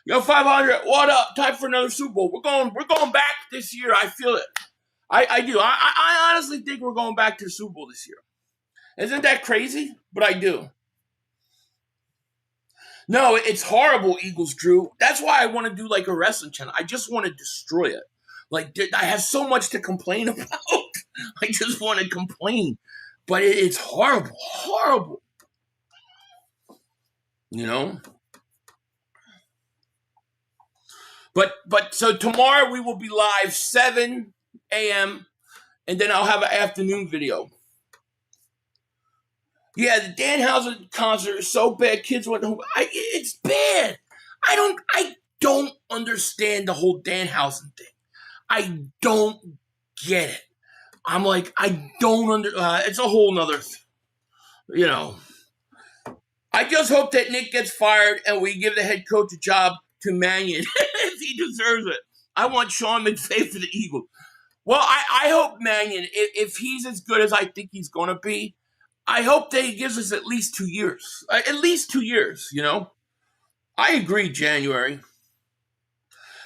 500. What up? Time for another Super Bowl. We're going back this year. I feel it. I do. I honestly think we're going back to the Super Bowl this year. Isn't that crazy? But I do. No, it's horrible, Eagles, Drew. That's why I want to do like a wrestling channel. I just want to destroy it. Like, I have so much to complain about. I just want to complain. But it's horrible. Horrible. But so tomorrow we will be live 7 a.m. and then I'll have an afternoon video. Yeah, the Danhausen concert is so bad. Kids went home. It's bad. I don't understand the whole Danhausen thing. I don't get it. I'm like, I don't it's a whole nother, you know. I just hope that Nick gets fired and we give the head coach a job to Mannion if he deserves it. I want Sean McVay for the Eagles. Well, I hope Mannion, if he's as good as I think he's going to be, I hope that he gives us at least 2 years. At least 2 years, you know. I agree, January.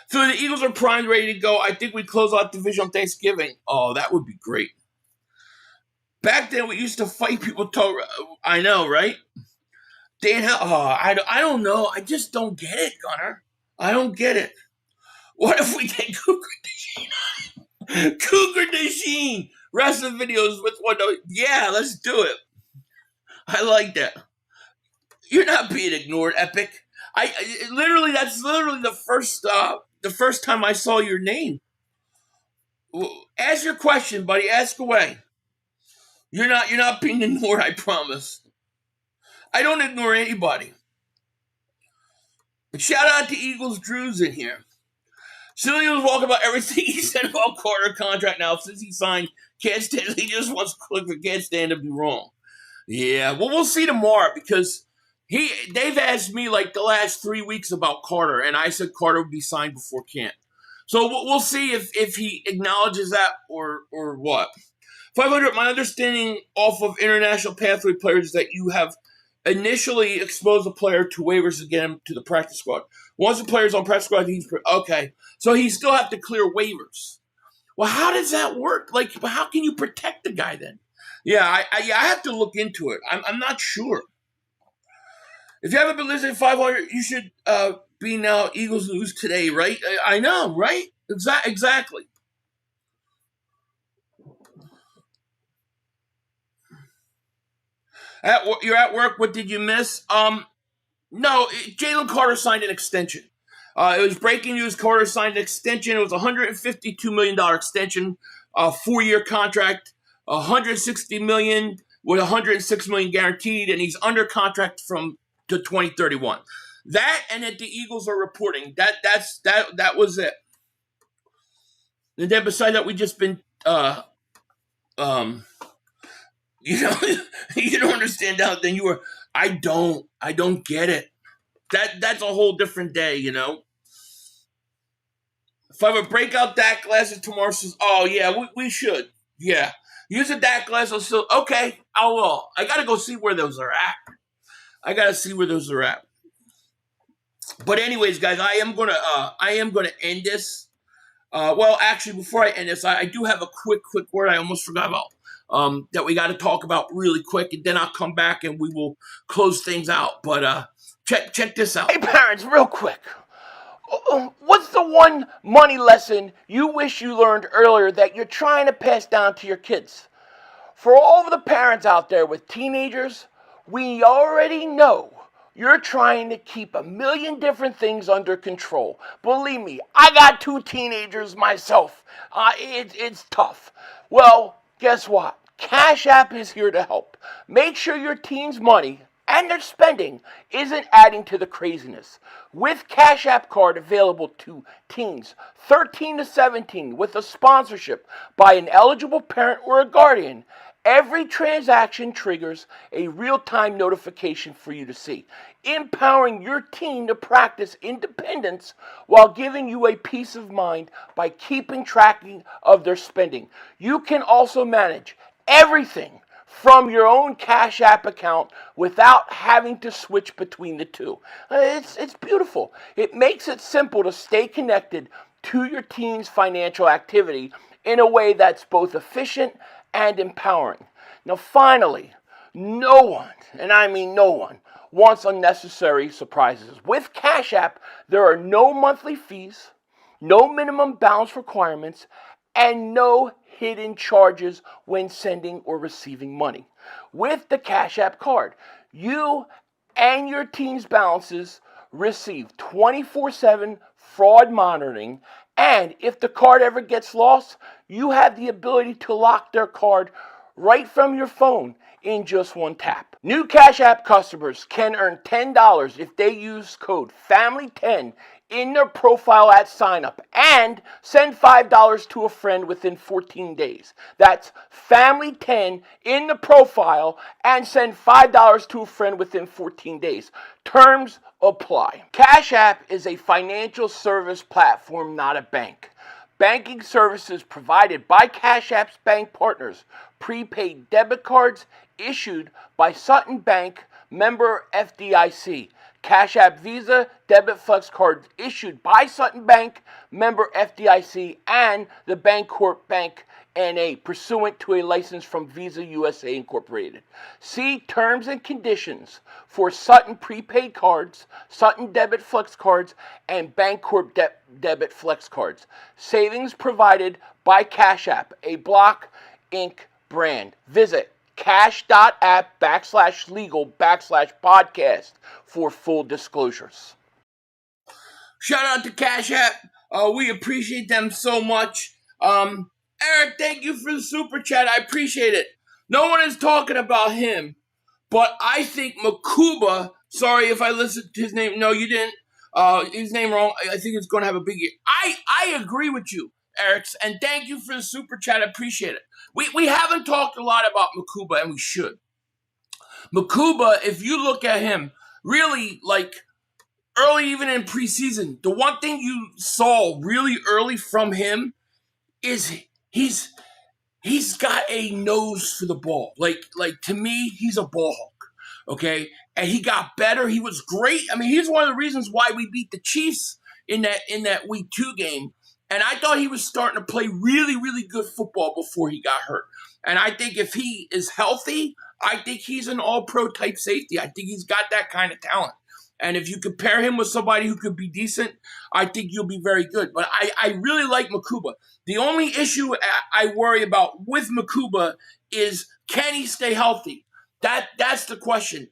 So the Eagles are primed, ready to go. I think we close out division on Thanksgiving. Oh, that would be great. Back then, we used to fight people. I know, right? I don't know. I just don't get it, Gunner. I don't get it. What if we get Cougar DeJean? Cougar DeJean. Rest of the videos with one. Yeah, let's do it. I like that. You're not being ignored, Epic. That's literally the first time I saw your name. Ask your question, buddy. Ask away. You're not being ignored, I promise. I don't ignore anybody. Shout out to Eagles Drews in here. Silly was walking about everything he said about Carter contract now since he signed. Can't stand. He just wants to click for can't stand to be wrong. Yeah, well, we'll see tomorrow because they've asked me like the last 3 weeks about Carter, and I said Carter would be signed before camp. So we'll see if he acknowledges that or what. 500, my understanding off of international pathway players is that you have initially exposed a player to waivers to get him to the practice squad. Once the player's on practice squad, okay. So he still have to clear waivers. Well, how does that work? Like, how can you protect the guy then? Yeah, I have to look into it. I'm not sure. If you haven't been listening to 500, you should be now Eagles News today, right? I know, right? Exactly. You're at work. What did you miss? No, Jalen Carter signed an extension. It was breaking news. Carter signed an extension. It was a $152 million extension, 4-year contract, $160 million with $106 million guaranteed, and he's under contract to 2031. That and that the Eagles are reporting that was it. And then besides that, we just been you don't understand that. Then you were. I don't get it. That's a whole different day, you know. If I would break out DAC glasses tomorrow, says, oh yeah, we should. Yeah. Use a DAC glass. So okay, I will. I gotta go see where those are at. But anyways, guys, I am gonna end this. Well, actually, before I end this, I do have a quick word I almost forgot about. That we got to talk about really quick, and then I'll come back and we will close things out. But check this out. Hey, parents, real quick. What's the one money lesson you wish you learned earlier that you're trying to pass down to your kids? For all of the parents out there with teenagers, we already know you're trying to keep a million different things under control. Believe me, I got 2 teenagers myself. It's tough. Well, guess what? Cash App is here to help. Make sure your teen's money and their spending isn't adding to the craziness. With Cash App Card available to teens 13 to 17 with a sponsorship by an eligible parent or a guardian, every transaction triggers a real-time notification for you to see, empowering your teen to practice independence while giving you a peace of mind by keeping track of their spending. You can also manage everything from your own Cash App account without having to switch between the two. It's beautiful. It makes it simple to stay connected to your teen's financial activity in a way that's both efficient and empowering. Now, finally, no one, and I mean no one, wants unnecessary surprises. With Cash App, there are no monthly fees, no minimum balance requirements, and no hidden charges when sending or receiving money. With the Cash App Card, you and your teen's balances receive 24/7 fraud monitoring, and if the card ever gets lost, you have the ability to lock their card right from your phone in just one tap. New Cash App customers can earn $10 if they use code FAMILY10 in their profile at sign up and send $5 to a friend within 14 days. That's family10 in the profile and send $5 to a friend within 14 days. Terms apply. Cash App is a financial service platform, not a bank. Banking services provided by Cash App's bank partners. Prepaid debit cards issued by Sutton Bank, member FDIC. Cash App Visa debit flex cards issued by Sutton Bank, member FDIC, and the Bancorp Bank NA, pursuant to a license from Visa USA Incorporated. See terms and conditions for Sutton prepaid cards, Sutton debit flex cards, and Bancorp debit flex cards. Savings provided by Cash App, a Block Inc. brand. Visit cash.app/legal/podcast for full disclosures. Shout out to Cash App. We appreciate them so much. Eric, thank you for the super chat. I appreciate it. No one is talking about him, but I think Makuba, sorry if I listened to his name. No, you didn't. His name wrong. I think it's going to have a big year. I agree with you, Eric, and thank you for the super chat. I appreciate it. We haven't talked a lot about Makuba, and we should. Makuba, if you look at him, really, like, early even in preseason, the one thing you saw really early from him is he's got a nose for the ball. Like to me, he's a ball hawk. Okay, and he got better. He was great. I mean, he's one of the reasons why we beat the Chiefs in that Week 2 game. And I thought he was starting to play really, really good football before he got hurt. And I think if he is healthy, I think he's an all-pro type safety. I think he's got that kind of talent. And if you compare him with somebody who could be decent, I think you'll be very good. But I really like Makuba. The only issue I worry about with Makuba is, can he stay healthy? That's the question.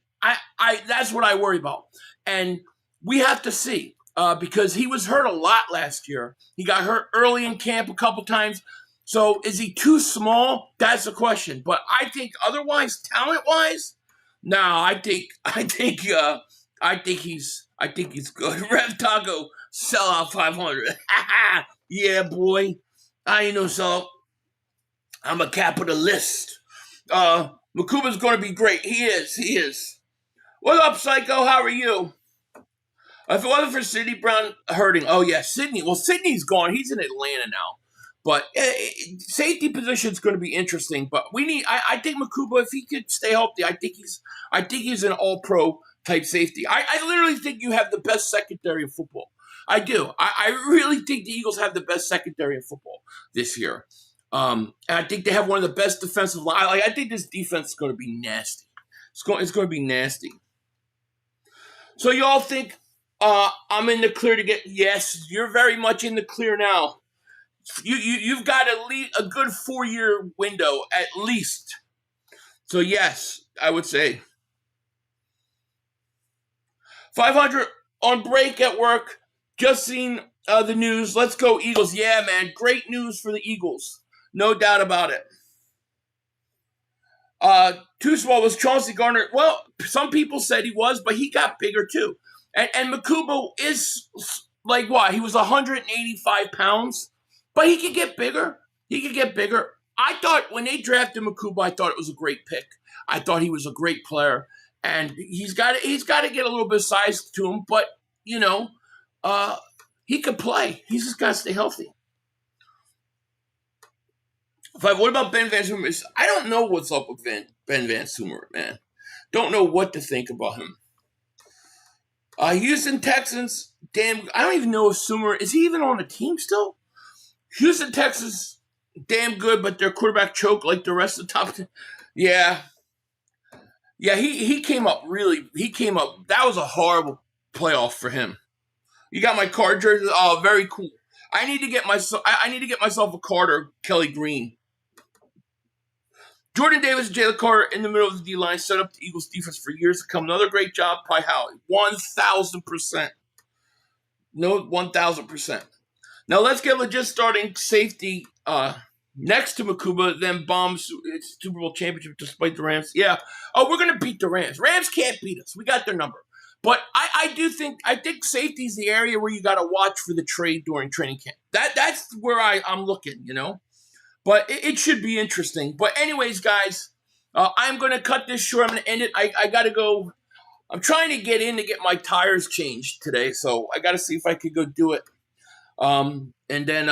That's what I worry about. And we have to see. Because he was hurt a lot last year. He got hurt early in camp a couple times. So is he too small? That's the question. But I think otherwise, talent-wise, no, I think he's good. Rev Taco, sell out 500. Yeah, boy. I ain't no sell. I'm a capitalist. Makuba's going to be great. He is. What up, Psycho? How are you? If it wasn't for Sidney Brown hurting, oh yeah, Sidney. Well, Sidney's gone. He's in Atlanta now. But safety position is going to be interesting. But we need. I think Makuba, if he could stay healthy, I think he's an All-Pro type safety. I literally think you have the best secondary in football. I do. I really think the Eagles have the best secondary in football this year. And I think they have one of the best defensive line. Like, I think this defense is going to be nasty. It's going to be nasty. So y'all think I'm in the clear to get? Yes, you're very much in the clear now. You've got a good 4-year window at least. So yes, I would say 500 on break at work. Just seen the news. Let's go Eagles. Yeah, man, great news for the Eagles. No doubt about it. Too small was Chauncey Gardner. Well, some people said he was, but he got bigger too. And Makuba is like what? He was 185 pounds, but he could get bigger. I thought when they drafted Makuba, I thought it was a great pick. I thought he was a great player, and he's got to get a little bit of size to him, but he could play. He's just got to stay healthy. What about Ben Van Sumer? I don't know what's up with Ben Van Sumer, man. Don't know what to think about him. Houston Texans, damn, I don't even know if Sumer, is he even on the team still? Houston Texans, damn good, but their quarterback choked like the rest of the top 10. Yeah. Yeah, he came up. That was a horrible playoff for him. You got my card jersey. Oh, very cool. I need to get myself a card or Kelly Green. Jordan Davis and Jalen Carter in the middle of the D-line set up the Eagles defense for years to come. Another great job by Howie. 1,000%. No, 1,000%. Now let's get legit starting safety next to Makuba, then bombs Super Bowl championship despite the Rams. Yeah. Oh, we're going to beat the Rams. Rams can't beat us. We got their number. But I think safety is the area where you got to watch for the trade during training camp. That's where I'm looking, you know. But it should be interesting. But anyways, guys, I'm going to cut this short. I'm going to end it. I got to go. I'm trying to get in to get my tires changed today, so I got to see if I could go do it. And then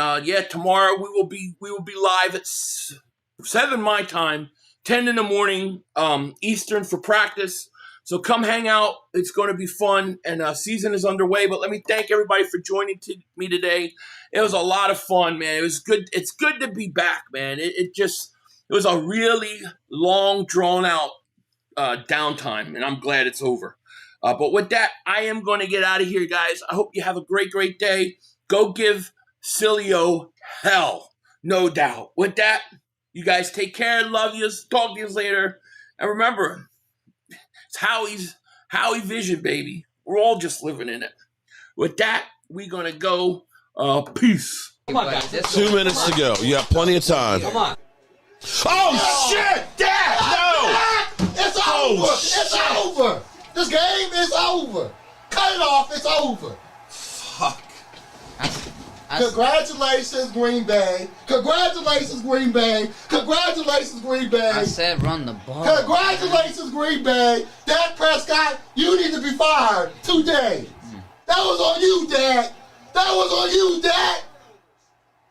tomorrow we will be live at 7 my time, 10 in the morning Eastern for practice. So come hang out. It's going to be fun, and season is underway. But let me thank everybody for joining me today. It was a lot of fun, man. It was good. It's good to be back, man. It was a really long, drawn out downtime, and I'm glad it's over. But with that, I am going to get out of here, guys. I hope you have a great, great day. Go give Cilio hell, no doubt. With that, you guys take care. Love you. Talk to you later. And remember, it's Howie Vision, baby. We're all just living in it. With that, we're going to go. Peace. Come on, guys. 2 minutes to go. You have plenty of time. Come on. Oh, shit! Dad! No! It's over! It's over! This game is over! Cut it off! It's over! Fuck. Congratulations, Green Bay! Congratulations, Green Bay! Congratulations, Green Bay! I said run the ball. Congratulations, Green Bay! Dak Prescott, you need to be fired today! That was on you, Dak! That was on you, Dak!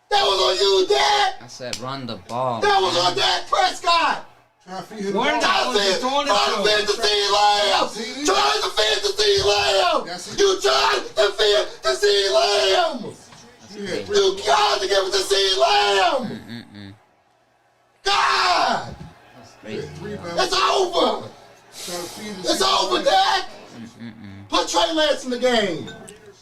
That was on you, Dak! I said run the ball. That was on Dak Prescott! Trying to defend the CeeDee Lamb! Trying to defend the CeeDee Lamb! You tried to defend the CeeDee Lamb! You got to give it to CeeDee Lamb! God! It's over! It's over, Dak! Put Trey Lance in the game.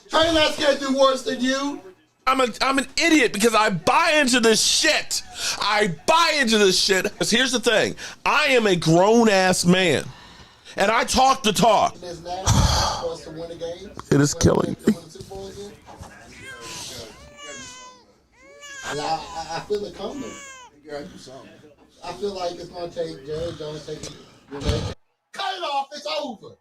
Trey Lance can't do worse than you. I'm an idiot because I buy into this shit. Because here's the thing. I am a grown-ass man. And I talk the talk. It is killing me. I feel it coming. I feel like it's going to take Jerry Jones taking. Cut it off. It's over.